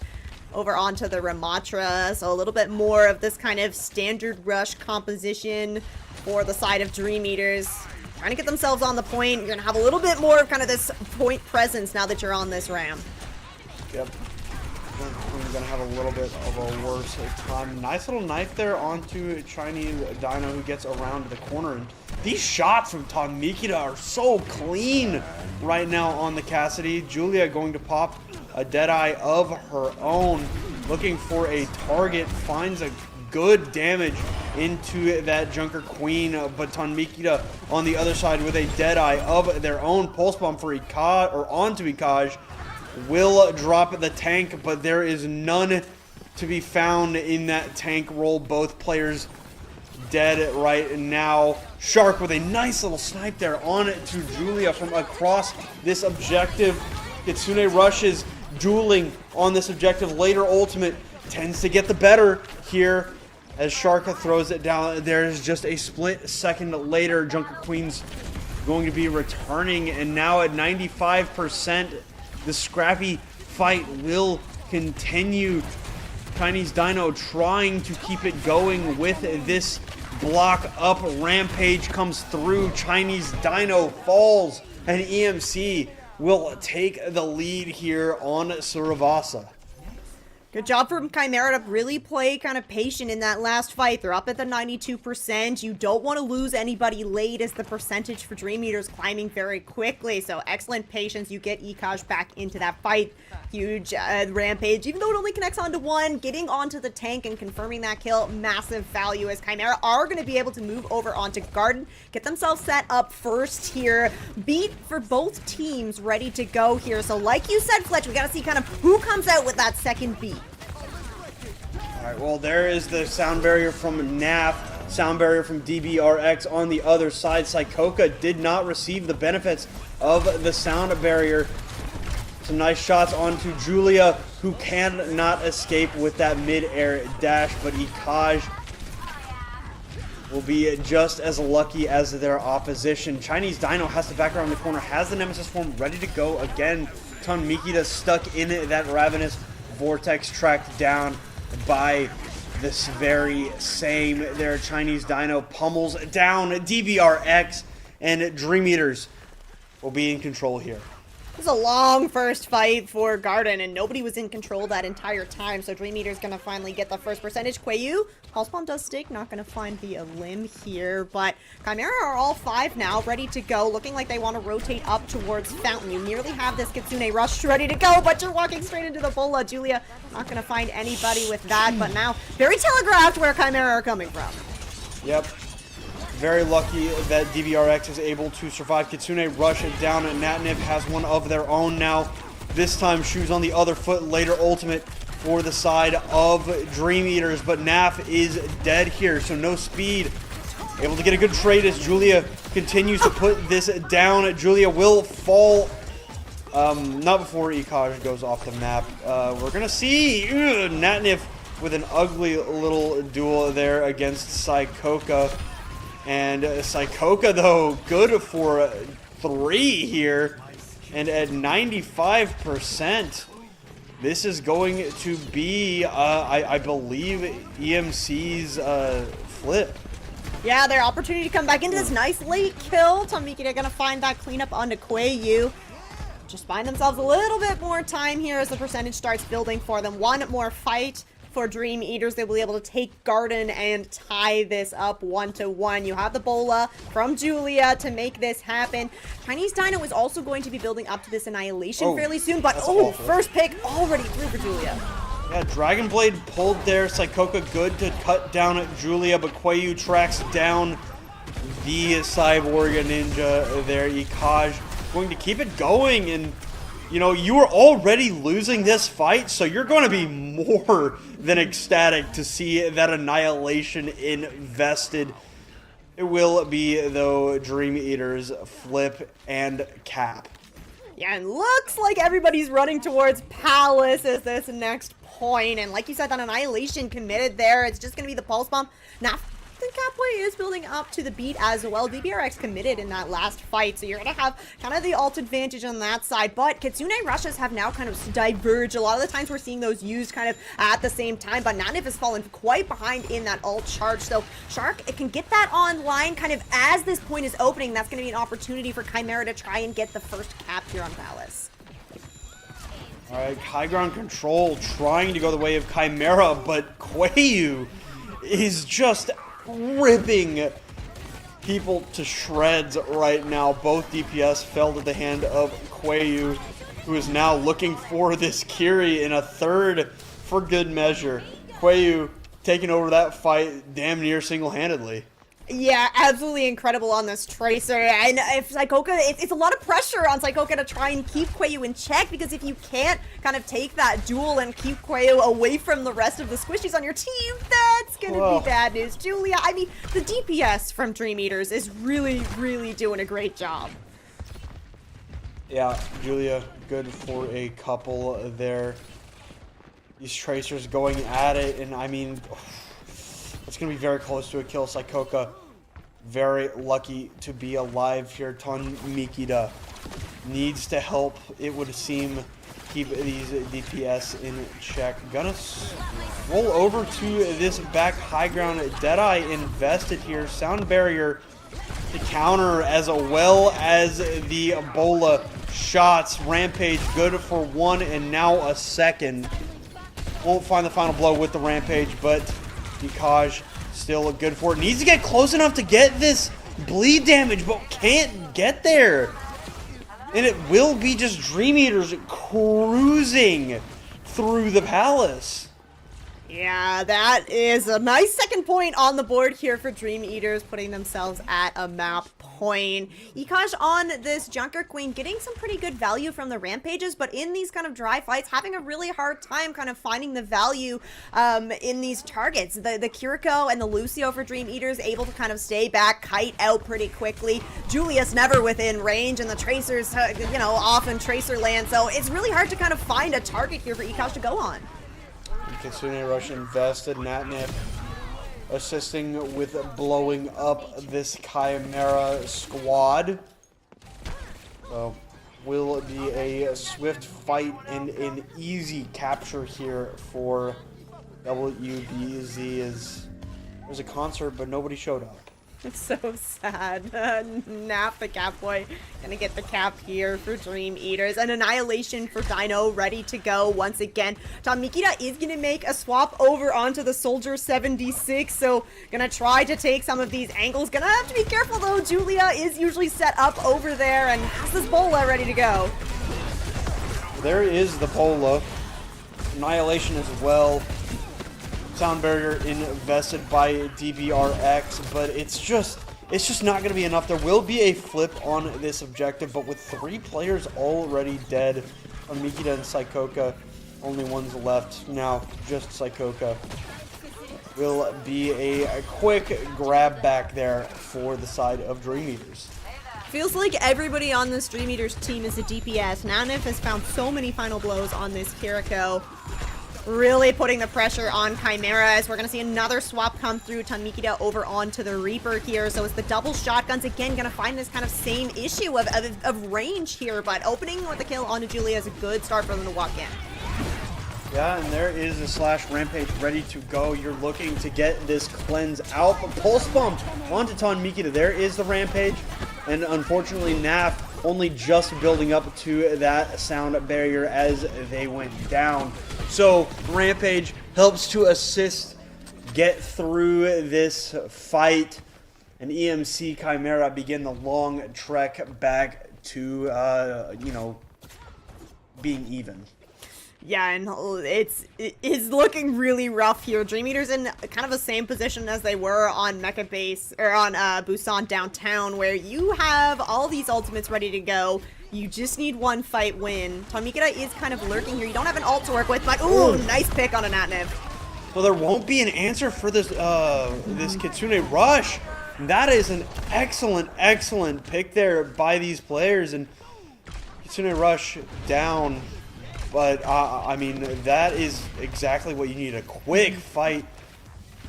Over onto the Ramatra, so a little bit more of this kind of standard rush composition for the side of Dream Eaters. Trying to get themselves on the point. You're going to have a little bit more of kind of this point presence now that you're on this ram. Yep. We're going to have a little bit of a worse time. Nice little knife there onto Chinese Dino, who gets around the corner. And these shots from Ton Mikita are so clean right now on the Cassidy. Julia going to pop a Deadeye of her own, looking for a target, finds a good damage into that Junker Queen, but Ton Mikita on the other side with a Deadeye of their own. Pulse Bomb for Ikaj, or onto Ikaj, will drop the tank, but there is none to be found in that tank roll. Both players dead right now. Shark with a nice little snipe there on to Julia from across this objective. Kitsune rushes, dueling on this objective. Later ultimate tends to get the better here as Shark throws it down. There's just a split second later. Junker Queen's going to be returning, and now at 95%, the scrappy fight will continue. Chinese Dino trying to keep it going with this block up. Rampage comes through. Chinese Dino falls, and EMC will take the lead here on Suravasa. Good job from Chimera to really play kind of patient in that last fight. They're up at the 92%. You don't want to lose anybody late as the percentage for Dream Eaters climbing very quickly. So excellent patience. You get Ekash back into that fight. Huge Rampage, even though it only connects onto one, getting onto the tank and confirming that kill, massive value as Chimera are going to be able to move over onto Garden, get themselves set up first here. Beat for both teams ready to go here. So like you said, Fletch, we got to see kind of who comes out with that second beat. All Alright, well, there is the sound barrier from NAF, sound barrier from DBRX on the other side. Psychoka did not receive the benefits of the sound barrier. Some nice shots onto Julia, who cannot escape with that mid-air dash, but Ikaj will be just as lucky as their opposition. Chinese Dino has to back around the corner, has the Nemesis form ready to go again. Ton Mikita stuck in that Ravenous Vortex, tracked down by this very same their Chinese Dino, pummels down DBRX, and Dream Eaters will be in control here. It was a long first fight for Garden, and nobody was in control that entire time, so Dream Eater's gonna finally get the first percentage. Quayu, Pulse Bomb does stick, not gonna find the limb here, but Chimera are all 5 now, ready to go, looking like they want to rotate up towards Fountain. You nearly have this Kitsune Rush ready to go, but you're walking straight into the Bola. Julia not gonna find anybody with that, but now very telegraphed where Chimera are coming from. Yep. Very lucky that DBRX is able to survive. Kitsune rush it down, and Natnip has one of their own now. This time, shoes on the other foot, later ultimate for the side of Dream Eaters, but Naf is dead here, so no speed. Able to get a good trade as Julia continues to put this down. Julia will fall, not before Ikaj goes off the map. We're gonna see Natnip with an ugly little duel there against Psychoka. And Psychoka, though, good for 3 here. And at 95%, this is going to be, I believe, EMC's flip. Yeah, their opportunity to come back into this nice late kill. Tomiki, they're gonna find that cleanup onto Quayu. Just find themselves a little bit more time here as the percentage starts building for them. One more fight for Dream Eaters. They will be able to take Garden and tie this up 1-1. You have the Bola from Julia to make this happen. Chinese Dino is also going to be building up to this Annihilation fairly soon, but first pick already through for Julia. Yeah, Dragon Blade pulled there. Psychoka good to cut down Julia, but Quayu tracks down the Cyborg Ninja there. Ikaj going to keep it going, and you know, you are already losing this fight, so you're going to be more than ecstatic to see that Annihilation invested. It will be, though, Dream Eaters flip and cap. Yeah, and looks like everybody's running towards Palace as this next point. And like you said, that Annihilation committed there. It's just going to be the Pulse Bomb. Now, the Capway is building up to the beat as well. DBRX committed in that last fight, so you're going to have kind of the ult advantage on that side. But Kitsune rushes have now kind of diverged. A lot of the times we're seeing those used kind of at the same time, but Nanif has fallen quite behind in that ult charge. So Shark, it can get that online kind of as this point is opening. That's going to be an opportunity for Chimera to try and get the first cap here on Palace. All right, high ground control trying to go the way of Chimera, but Quayu is just ripping people to shreds right now. Both DPS fell to the hand of Quayu, who is now looking for this Kiri in a third for good measure. Quayu taking over that fight damn near single-handedly. Yeah, absolutely incredible on this Tracer. And if Psychoka, it's a lot of pressure on Psychoka to try and keep Quayu in check, because if you can't kind of take that duel and keep Quayu away from the rest of the squishies on your team, that's gonna be bad news. Julia, I mean, the DPS from Dream Eaters is really, really doing a great job. Yeah, Julia, good for a couple there. These Tracers going at it, and I mean, it's going to be very close to a kill. Psychoka, very lucky to be alive here. Ton Mikita needs to help, it would seem, keep these DPS in check. Gonna roll over to this back high ground. Deadeye invested here. Sound barrier to counter, as well as the Ebola shots. Rampage good for 1 and now a second. Won't find the final blow with the Rampage, but Ikaj still good for it. Needs to get close enough to get this bleed damage, but can't get there. And it will be just Dream Eaters cruising through the Palace. Yeah, that is a nice second point on the board here for Dream Eaters, putting themselves at a map point. Ekash on this Junker Queen getting some pretty good value from the Rampages, but in these kind of dry fights, having a really hard time kind of finding the value in these targets. The Kiriko and the Lucio for Dream Eaters able to kind of stay back, kite out pretty quickly. Julius never within range, and the Tracers, you know, off in Tracer land, so it's really hard to kind of find a target here for Ekash to go on. Kitsune Rush invested. Natnip assisting with blowing up this Chimera squad. So, will be a swift fight and an easy capture here for WBZ. As there's a concert, but nobody showed up. It's so sad. Nap the Catboy gonna get the cap here for Dream Eaters. An Annihilation for Dino ready to go once again. Tom Mikita is gonna make a swap over onto the Soldier 76, so gonna try to take some of these angles. Gonna have to be careful though. Julia is usually set up over there and has this Bola ready to go. There is the Bola. Annihilation as well. Sound barrier invested by DBRX, but it's just not going to be enough. There will be a flip on this objective, but with 3 players already dead, Mikita and Psychoka, only ones left now, just Psychoka, will be a quick grab back there for the side of Dream Eaters. Feels like everybody on this Dream Eaters team is a DPS. Nanif has found so many final blows on this Kiriko. Really putting the pressure on Chimera as we're going to see another swap come through. Tamikita over onto the Reaper here. So it's the double shotguns again going to find this kind of same issue of range here. But opening with the kill onto Julia is a good start for them to walk in. Yeah, and there is a Slash Rampage ready to go. You're looking to get this cleanse out. But Pulse Bomb onto Ton Mikita. There is the Rampage. And unfortunately, NAF only just building up to that sound barrier as they went down. So Rampage helps to assist get through this fight, and EMC Chimera begin the long trek back to, you know, being even. Yeah, and it is looking really rough here. Dream Eaters in kind of the same position as they were on Mecha Base, or on Busan Downtown, where you have all these ultimates ready to go. You just need one fight win. Tomikita is kind of lurking here. You don't have an ult to work with, but ooh, nice pick on a Natniv. So there won't be an answer for this this Kitsune Rush. That is an excellent pick there by these players, and Kitsune Rush down. But, I mean, that is exactly what you need, a quick fight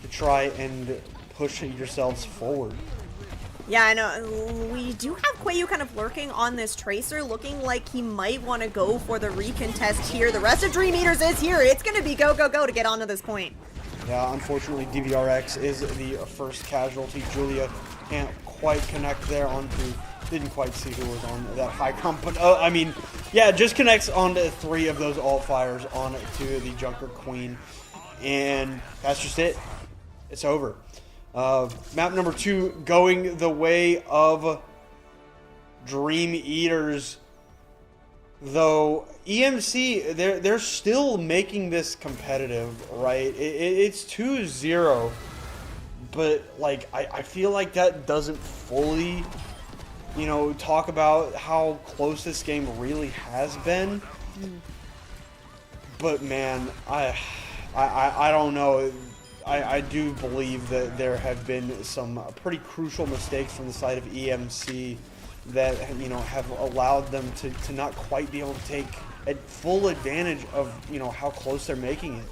to try and push yourselves forward. Yeah, I know. We do have Quayu kind of lurking on this Tracer, looking like he might want to go for the recontest here. The rest of Dream Eaters is here. It's going to be go, go, go to get onto this point. Yeah, unfortunately, DVRX is the first casualty. Julia can't quite connect there onto... Didn't quite see who was on that high comp, but I mean, yeah, just connects onto 3 of those alt fires onto the Junker Queen, and that's just it. It's over. Map number 2 going the way of Dream Eaters, though EMC they're still making this competitive, right? It's 2-0, but like I feel like that doesn't fully, you know, talk about how close this game really has been. But man, I don't know. I do believe that there have been some pretty crucial mistakes from the side of EMC that, you know, have allowed them to not quite be able to take full advantage of, you know, how close they're making it.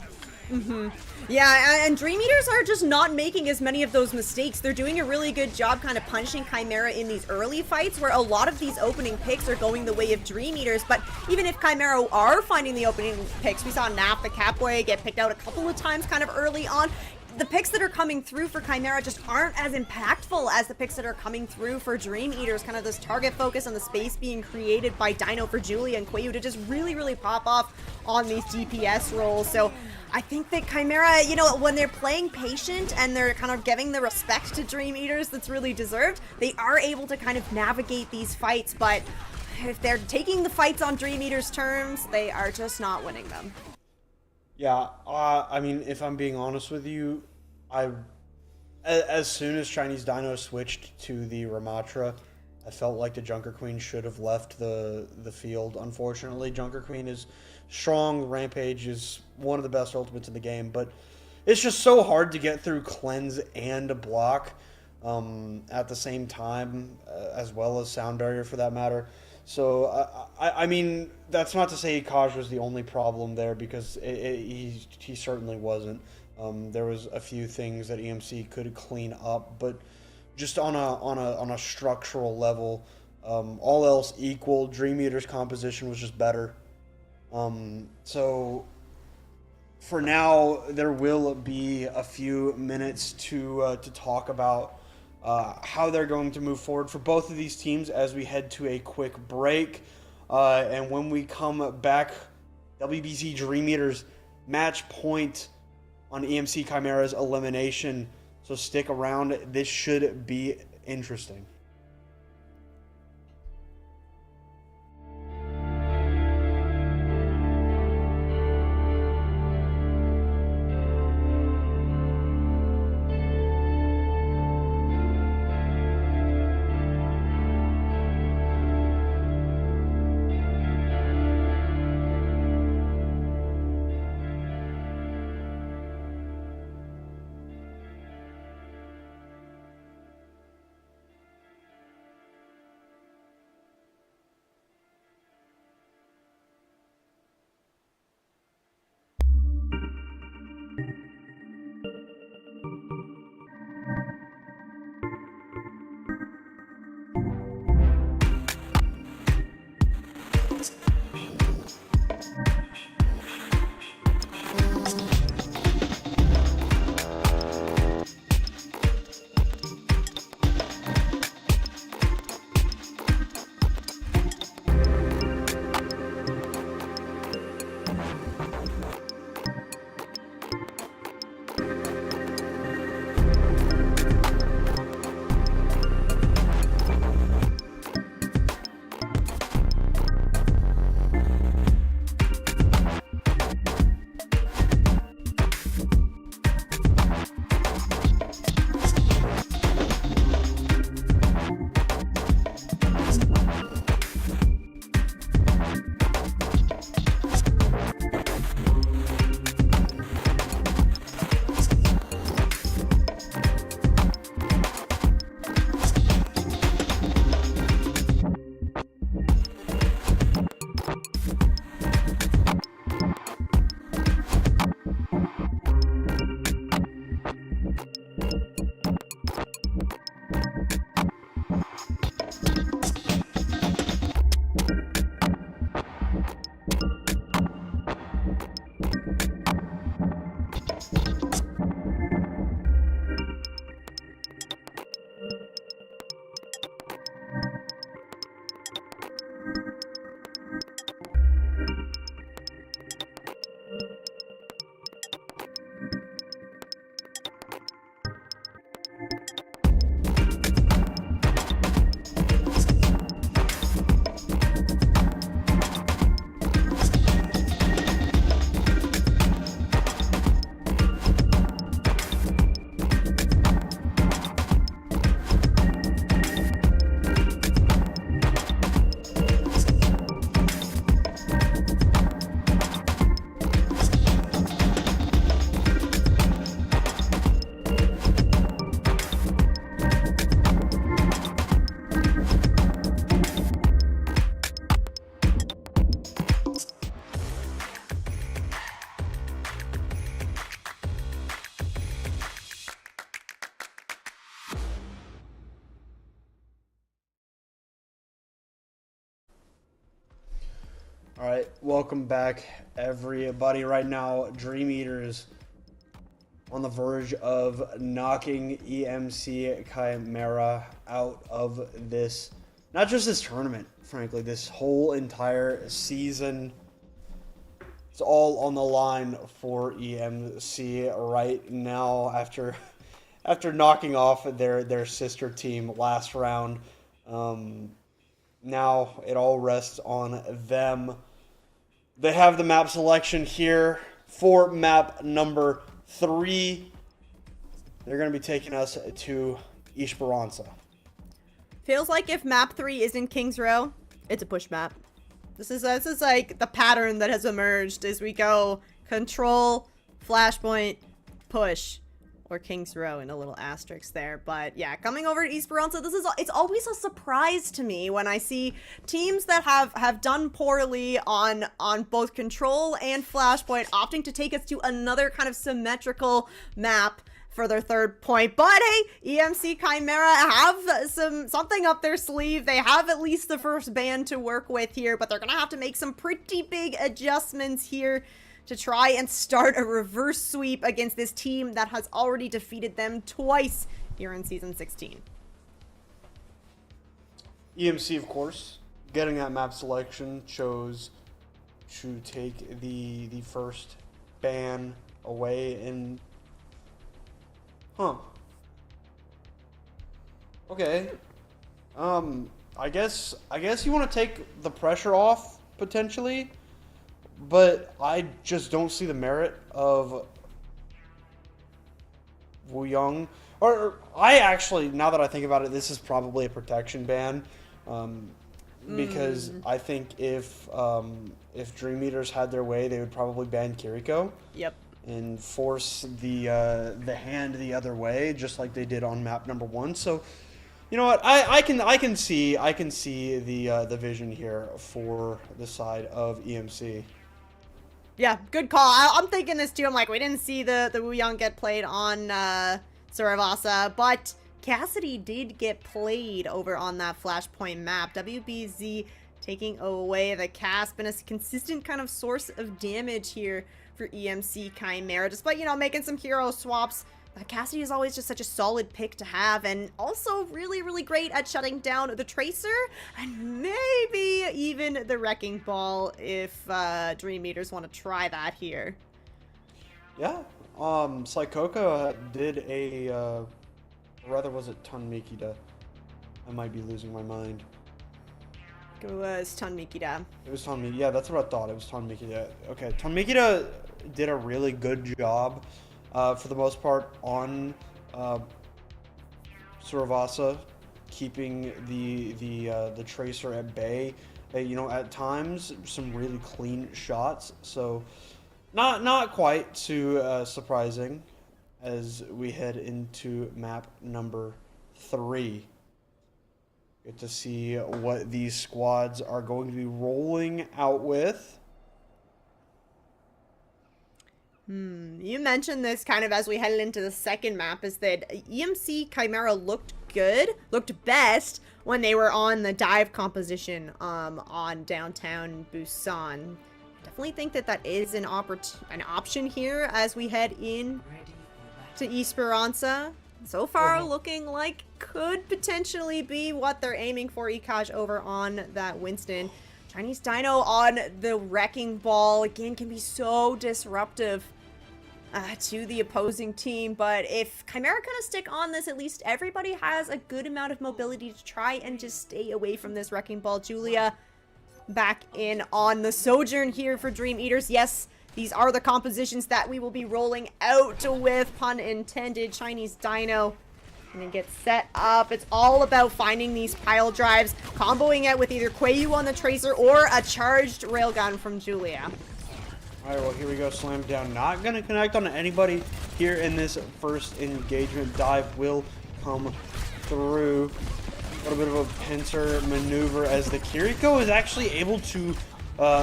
Yeah, and Dream Eaters are just not making as many of those mistakes. They're doing a really good job kind of punishing Chimera in these early fights, where a lot of these opening picks are going the way of Dream Eaters. But even if Chimera are finding the opening picks, we saw Nap the Catboy get picked out a couple of times kind of early on. The picks that are coming through for Chimera just aren't as impactful as the picks that are coming through for Dream Eaters. Kind of this target focus on the space being created by Dino for Julia and Quayu to just really pop off on these DPS roles. So I think that Chimera, you know, when they're playing patient and they're kind of giving the respect to Dream Eaters that's really deserved, they are able to kind of navigate these fights. But if they're taking the fights on Dream Eaters' terms, they are just not winning them. Yeah, I mean, if I'm being honest with you, as soon as Chinese Dino switched to the Ramatra, I felt like the Junker Queen should have left the field. Unfortunately, Junker Queen is strong. Rampage is one of the best ultimates in the game, but it's just so hard to get through cleanse and block at the same time, as well as sound barrier for that matter. So, I mean, that's not to say Kaj was the only problem there, because he certainly wasn't. There was a few things that EMC could clean up, but just on a structural level, all else equal, Dream Eater's composition was just better. So for now, there will be a few minutes to talk about how they're going to move forward for both of these teams as we head to a quick break. And when we come back, WBZ Dream Eaters match point on EMC Chimera's elimination. So stick around. This should be interesting. All right, welcome back, everybody. Right now, Dream Eaters on the verge of knocking EMC Chimera out of this, not just this tournament, frankly, this whole entire season. It's all on the line for EMC right now after knocking off their sister team last round. Now it all rests on them. They have the map selection here for map number 3. They're going to be taking us to Esperanza. Feels like if map 3 isn't King's Row, it's a push map. This is like the pattern that has emerged as we go control, flashpoint, push, or King's Row in a little asterisk there. But yeah, coming over to Esperanza, it's always a surprise to me when I see teams that have done poorly on both control and flashpoint opting to take us to another kind of symmetrical map for their third point. But hey, EMC Chimera have something up their sleeve. They have at least the first band to work with here, but they're gonna have to make some pretty big adjustments here to try and start a reverse sweep against this team that has already defeated them twice here in Season 16. EMC, of course, getting that map selection, chose to take the first ban away in... Okay. I guess you want to take the pressure off, potentially, but I just don't see the merit of Wu Young. Or I actually, now that I think about it, this is probably a protection ban. Because I think if Dream Eaters had their way, they would probably ban Kiriko. Yep. And force the hand the other way, just like they did on map number 1. So, you know what? I can see the vision here for the side of EMC. Yeah, good call. I'm thinking this too. I'm like, we didn't see the Wu Yang get played on Suravasa, but Cassidy did get played over on that Flashpoint map. WBZ taking away the cast, been a consistent kind of source of damage here for EMC Chimera, despite, you know, making some hero swaps. Cassidy is always just such a solid pick to have, and also really, really great at shutting down the Tracer, and maybe even the Wrecking Ball if Dream Eaters want to try that here. Yeah, Psychoka did a, rather was it Ton Mikita? I might be losing my mind. It was Ton Mikita. It was Ton Mikita. Yeah, that's what I thought. It was Ton Mikita. Okay, Ton Mikita did a really good job, for the most part, on Suravasa, keeping the Tracer at bay. You know, at times some really clean shots. So, not quite too surprising as we head into map number 3. Get to see what these squads are going to be rolling out with. You mentioned this kind of as we headed into the second map, is that EMC Chimera looked good, looked best when they were on the dive composition on downtown Busan. Definitely think that is an option here as we head in to Esperanza. So far, looking like could potentially be what they're aiming for. Ekaj over on that Winston. Chinese Dino on the Wrecking Ball, again, can be so disruptive to the opposing team. But if Chimera kind of stick on this, at least everybody has a good amount of mobility to try and just stay away from this Wrecking Ball. Julia back in on the Sojourn here for Dream Eaters. Yes, these are the compositions that we will be rolling out with, pun intended. Chinese Dino and then get set up. It's all about finding these pile drives, comboing it with either Quayu on the Tracer or a charged railgun from Julia. All right, well, here we go. Slam down. Not going to connect on anybody here in this first engagement. Dive will come through. A little bit of a pincer maneuver as the Kiriko is actually able to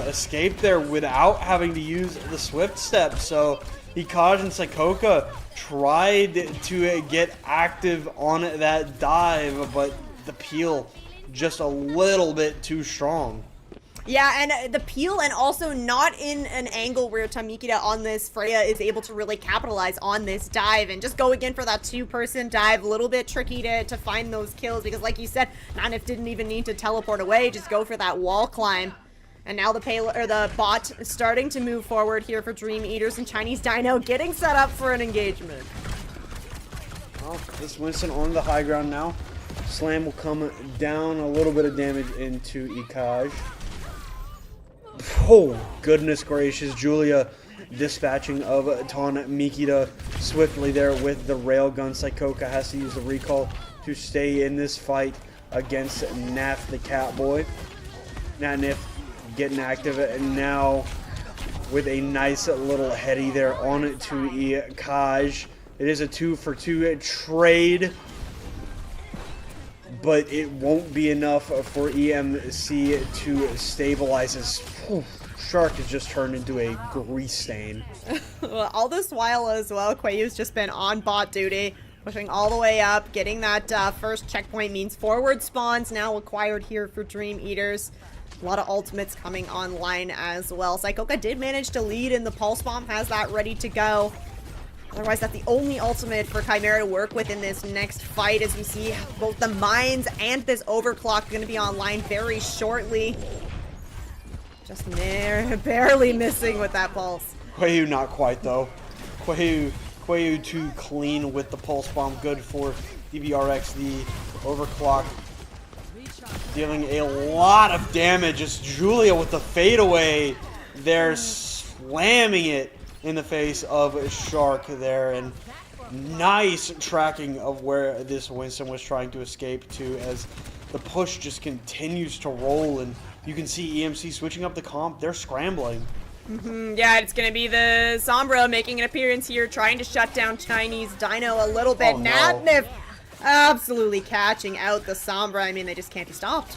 escape there without having to use the Swift Step. So Ekaj and Psychoka tried to get active on that dive, but the peel just a little bit too strong. Yeah, and the peel, and also not in an angle where Tamikita on this Freya is able to really capitalize on this dive and just go again for that two-person dive. A little bit tricky to find those kills because, like you said, Nanif didn't even need to teleport away, just go for that wall climb. And now the bot is starting to move forward here for Dream Eaters, and Chinese Dino getting set up for an engagement. Well, this Winston on the high ground now. Slam will come down, a little bit of damage into Ekaj. Oh, goodness gracious. Julia dispatching of Ton Mikita swiftly there with the railgun. Psychoka has to use the recall to stay in this fight. against Nath the Catboy. Natnif getting active, and now with a nice little heady there on to Ikaj. It is a 2-for-2 trade, but it won't be enough for EMC to stabilize his. Shark has just turned into a grease stain. Well, all this while as well, Quayu's just been on bot duty, pushing all the way up, getting that first checkpoint means forward spawns now acquired here for Dream Eaters. A lot of ultimates coming online as well. Psychoka did manage to lead, and the Pulse Bomb has that ready to go. Otherwise, that's the only ultimate for Chimera to work with in this next fight, as we see both the mines and this overclock going to be online very shortly. Just barely missing with that pulse. Quayu not quite though. Quayu too clean with the Pulse Bomb. Good for DBRX. The overclock dealing a lot of damage. It's Julia with the fadeaway. They're slamming it in the face of Shark there, and nice tracking of where this Winston was trying to escape to, as the push just continues to roll, and you can see EMC switching up the comp. They're scrambling. Yeah, it's going to be the Sombra making an appearance here, trying to shut down Chinese Dino a little bit. Oh, no. Natnif absolutely catching out the Sombra. I mean, they just can't be stopped.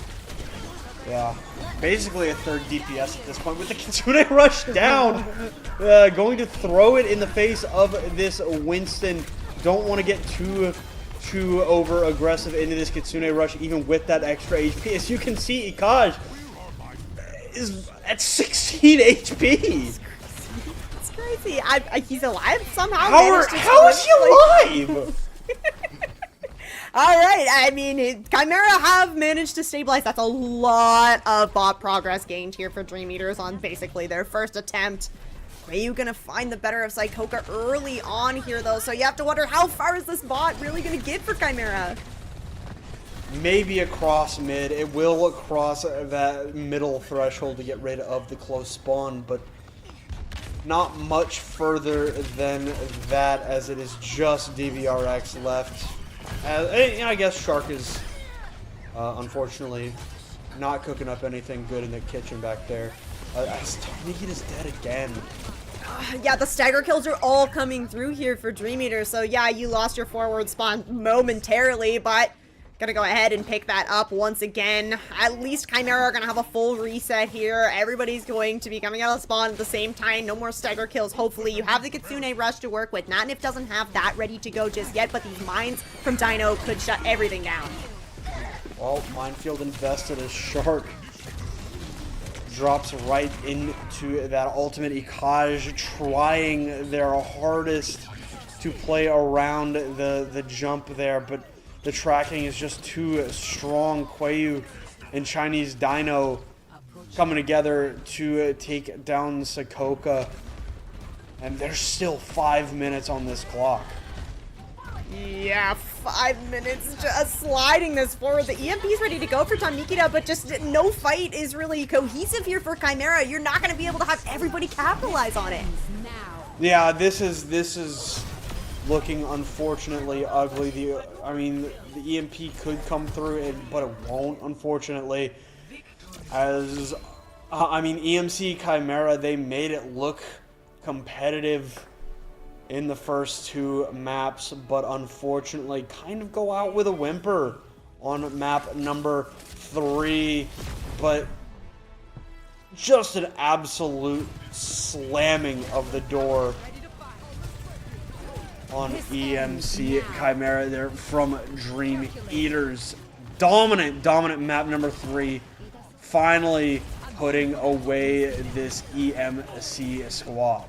Yeah, basically a third DPS at this point with the Kitsune rush down. Going to throw it in the face of this Winston. Don't want to get too over aggressive into this Kitsune rush, even with that extra HP. As you can see, Ikaj is at 16 HP. It's crazy. He's alive somehow. How is he alive? All right, I mean, Chimera have managed to stabilize. That's a lot of bot progress gained here for Dream Eaters on basically their first attempt. Are you going to find the better of Psychoka early on here, though? So you have to wonder, how far is this bot really going to get for Chimera? Maybe across mid. It will cross that middle threshold to get rid of the close spawn, but not much further than that, as it is just DBRX left. I guess Shark is unfortunately not cooking up anything good in the kitchen back there. Nikita is dead again. Yeah, the stagger kills are all coming through here for Dream Eater. So yeah, you lost your forward spawn momentarily, but gonna go ahead and pick that up once again. At least Chimera are gonna have a full reset here. Everybody's going to be coming out of spawn at the same time. No more stagger kills, hopefully. You have the Kitsune rush to work with. Natnif doesn't have that ready to go just yet, but these mines from Dino could shut everything down. Well, minefield invested as Shark drops right into that ultimate. Ikaj trying their hardest to play around the jump there, but the tracking is just too strong. Quayu and Chinese Dino coming together to take down Psychoka, and there's still 5 minutes on this clock. Yeah, 5 minutes just sliding this forward. The EMP's ready to go for Nikita, but just no fight is really cohesive here for Chimera. You're not going to be able to have everybody capitalize on it. Yeah, this is looking unfortunately ugly. The EMP could come through, but it won't, unfortunately. As EMC Chimera, they made it look competitive in the first 2 maps, but unfortunately kind of go out with a whimper on map number 3. But just an absolute slamming of the door on EMC Chimera there from Dream Eaters. Dominant map number 3. Finally putting away this EMC squad.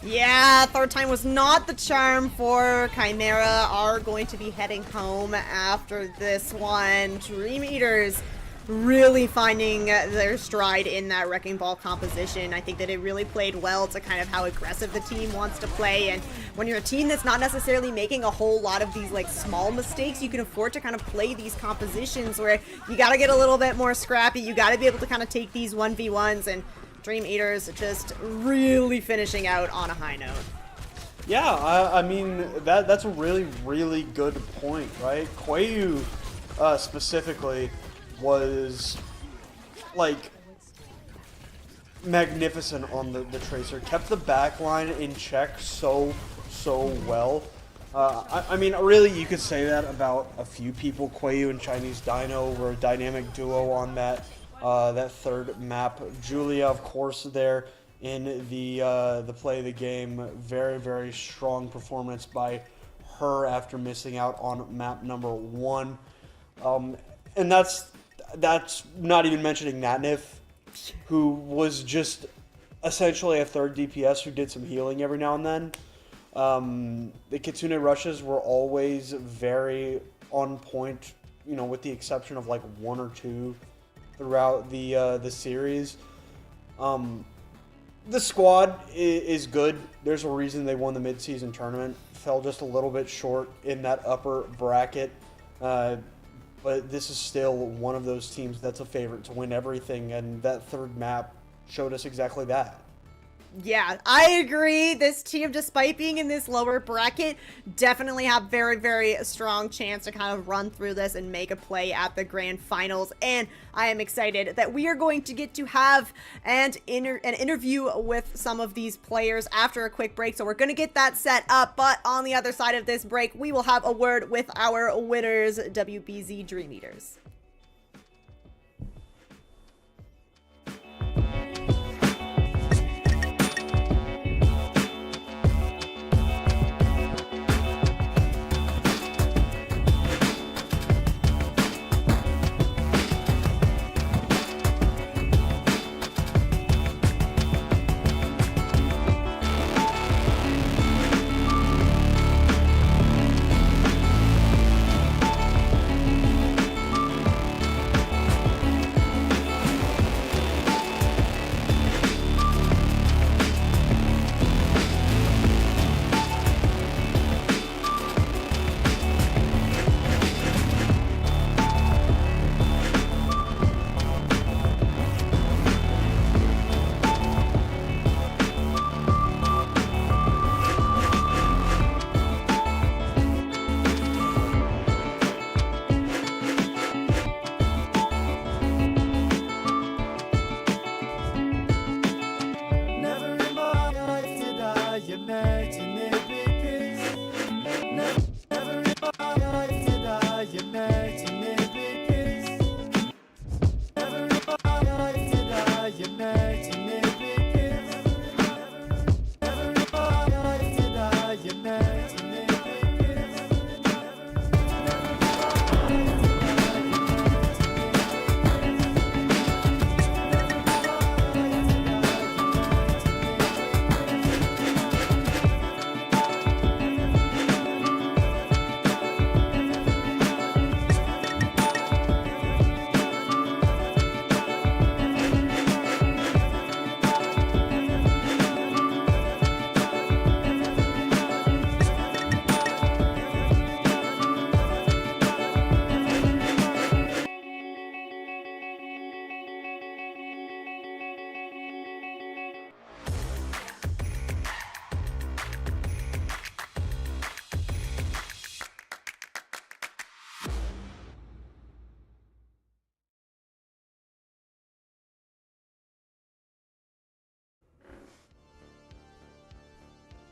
Yeah, third time was not the charm for Chimera. Are going to be heading home after this one. Dream Eaters really finding their stride in that Wrecking Ball composition. I think that it really played well to kind of how aggressive the team wants to play, and when you're a team that's not necessarily making a whole lot of these like small mistakes, you can afford to kind of play these compositions where you got to get a little bit more scrappy. You got to be able to kind of take these 1v1s, and Dream Eaters just really finishing out on a high note. Yeah, I mean, that's a really, really good point, right? Quayu specifically was like magnificent on the Tracer. Kept the backline in check so well. I mean, really, you could say that about a few people. Quayu and Chinese Dino were a dynamic duo on that third map. Julia, of course, there in the play of the game. Very strong performance by her after missing out on map number 1. And that's not even mentioning Natnif, who was just essentially a third DPS who did some healing every now and then. The Kitsune rushes were always very on point, you know, with the exception of like 1 or 2 throughout the series. The squad is good. There's a reason they won the mid-season tournament. Fell just a little bit short in that upper bracket. But this is still one of those teams that's a favorite to win everything, and that third map showed us exactly that. Yeah, I agree. This team, despite being in this lower bracket, definitely have very strong chance to kind of run through this and make a play at the grand finals. And I am excited that we are going to get to have an interview with some of these players after a quick break. So we're going to get that set up. But on the other side of this break, we will have a word with our winners, WBZ Dream Eaters.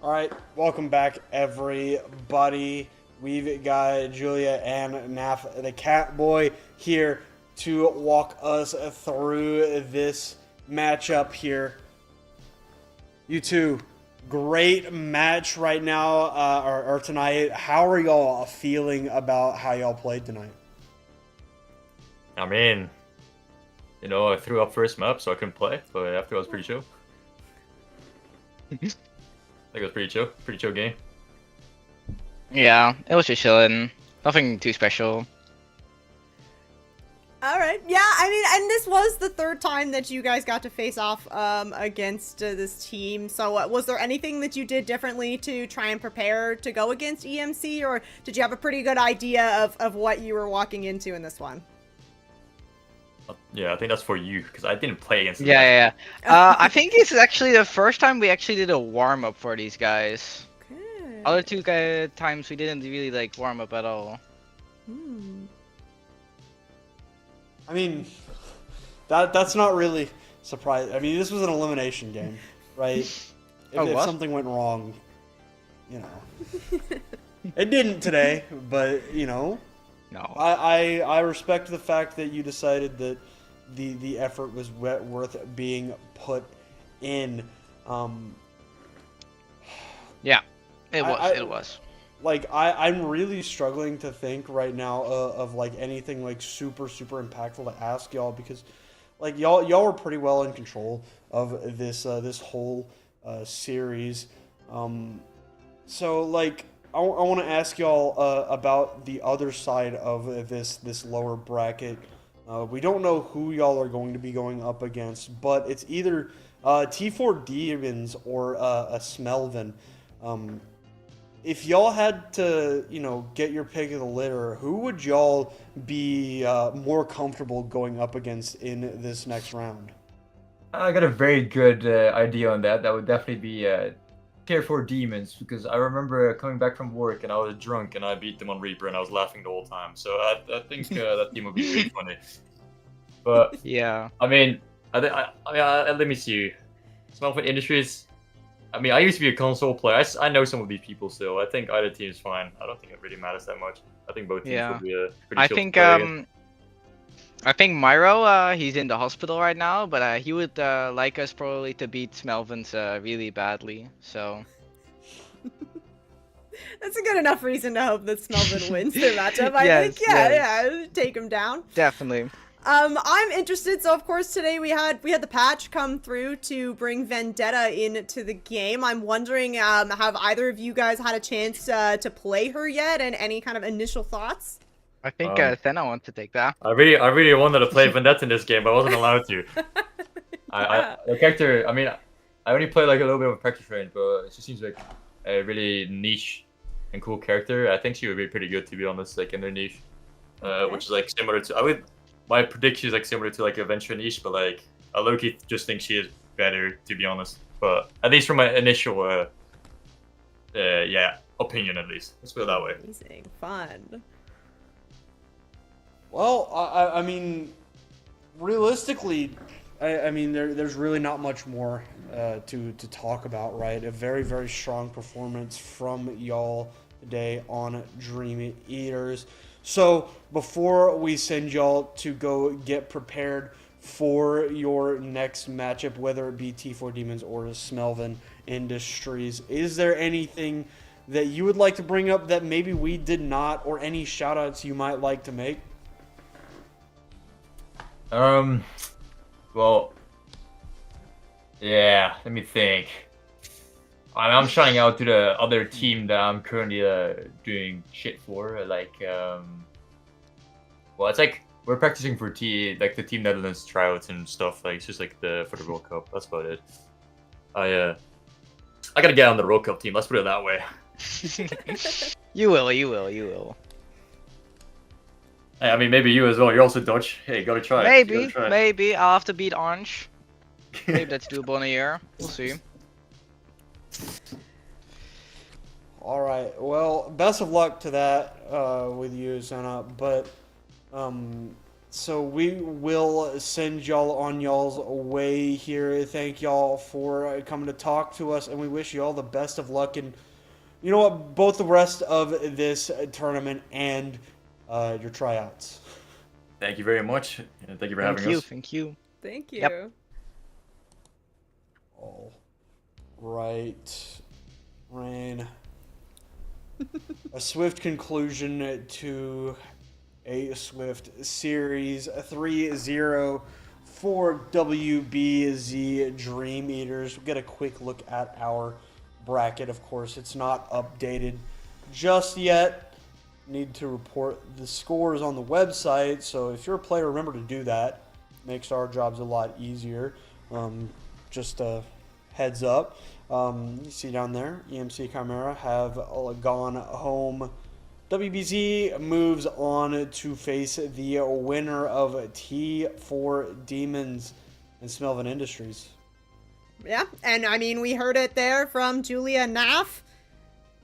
All right, welcome back, everybody. We've got Julia and Naf, the cat boy, here to walk us through this matchup here. You two, great match right now, or tonight. How are y'all feeling about how y'all played tonight? I mean, you know, I threw up first map, so I couldn't play, but after I was pretty chill. I think it was pretty chill game. Yeah, it was just chilling. Nothing too special. All right. Yeah, I mean, and this was the third time that you guys got to face off against this team. So was there anything that you did differently to try and prepare to go against EMC, or did you have a pretty good idea of what you were walking into in this one? Yeah, I think that's for you, because I didn't play against them. Yeah. I think this is actually the first time we actually did a warm-up for these guys. Okay. Other two times we didn't really, like, warm up at all. I mean, that's not really surprising. I mean, this was an elimination game, right? If something went wrong, you know, it didn't today, but you know, No. I respect the fact that you decided that the effort was worth being put in. Yeah, it was. It was. Like I'm really struggling to think right now of like anything like super impactful to ask y'all, because like y'all were pretty well in control of this whole series. So like I want to ask y'all about the other side of this lower bracket. We don't know who y'all are going to be going up against, but it's either T4 Demons or a Smelvin. If y'all had to, you know, get your pick of the litter, who would y'all be more comfortable going up against in this next round? I got a very good idea on that. That would definitely be Tier 4 Demons, because I remember coming back from work and I was drunk and I beat them on Reaper and I was laughing the whole time. So I think that team would be really funny. But Yeah. I mean, let me see. Smelvin Industries. I mean, I used to be a console player. I know some of these people still. I think either team is fine. I don't think it really matters that much. I think both teams will be pretty I chill think to play against. I think Myro, he's in the hospital right now, but he would like us probably to beat Smelvins really badly. So That's a good enough reason to hope that Smelvin wins their matchup. I Yes, think, yeah, take him down. definitely. I'm interested. So of course today we had the patch come through to bring Vendetta into the game. I'm wondering, have either of you guys had a chance to play her yet, and any kind of initial thoughts? I think Senna wants to take that. I really wanted to play Vendetta in this game, but I wasn't allowed to. The character, I mean, I only play like a little bit of a practice range, but she seems like a really niche and cool character. I think she would be pretty good, to be honest, like in her niche, which is like similar to. My prediction is like similar to like a Venture niche, but like I low-key just think she is better, to be honest. But at least from my initial, opinion, at least. Let's put it that way. Amazing, fun. Well, I mean, realistically, I mean, there's really not much more to talk about, right? A very strong performance from y'all today on Dream Eaters. So before we send y'all to go get prepared for your next matchup, whether it be T4 Demons or Smelvin Industries, is there anything that you would like to bring up that maybe we did not, or any shout-outs you might like to make? Well, yeah, let me think. I'm shouting out to the other team that I'm currently doing shit for. Like, well, it's like we're practicing for the Team Netherlands tryouts and stuff. Like, it's just like for the World Cup. That's about it. I gotta get on the World Cup team. Let's put it that way. You will. Hey, I mean, maybe you as well. You're also Dutch. Hey, gotta try. Maybe I'll have to beat Orange. Maybe that's doable in a year. We'll see. All right. Well, best of luck to that with you, Senna. But so we will send y'all on y'all's way here. Thank y'all for coming to talk to us, and we wish you all the best of luck. And you know what? Both the rest of this tournament and your tryouts. Thank you very much. And thank you for having us. Thank you. Thank you. Yep. All right, Rain. A swift conclusion to a swift series 3-0 for WBZ Dream Eaters. We'll get a quick look at our bracket. Of course, it's not updated just yet. Need to report the scores on the website, so if you're a player, remember to do that. Makes our jobs a lot easier. Just a heads up. You see down there, EMC Chimera have gone home. WBZ moves on to face the winner of T4 Demons and Smelvin Industries. Yeah, and I mean, we heard it there from Julia Naff.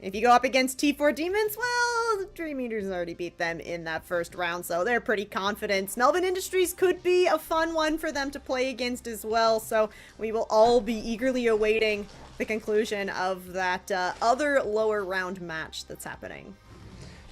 If you go up against T4 Demons, well, Well, Dream Eaters already beat them in that first round, so they're pretty confident. Melvin Industries could be a fun one for them to play against as well, so we will all be eagerly awaiting the conclusion of that other lower round match that's happening.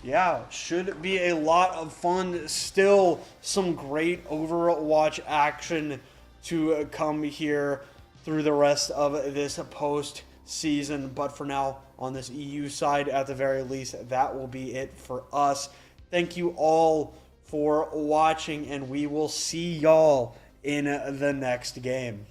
Yeah, should be a lot of fun. Still some great Overwatch action to come here through the rest of this post-season. But for now, on this EU side, at the very least, that will be it for us. Thank you all for watching, and we will see y'all in the next game.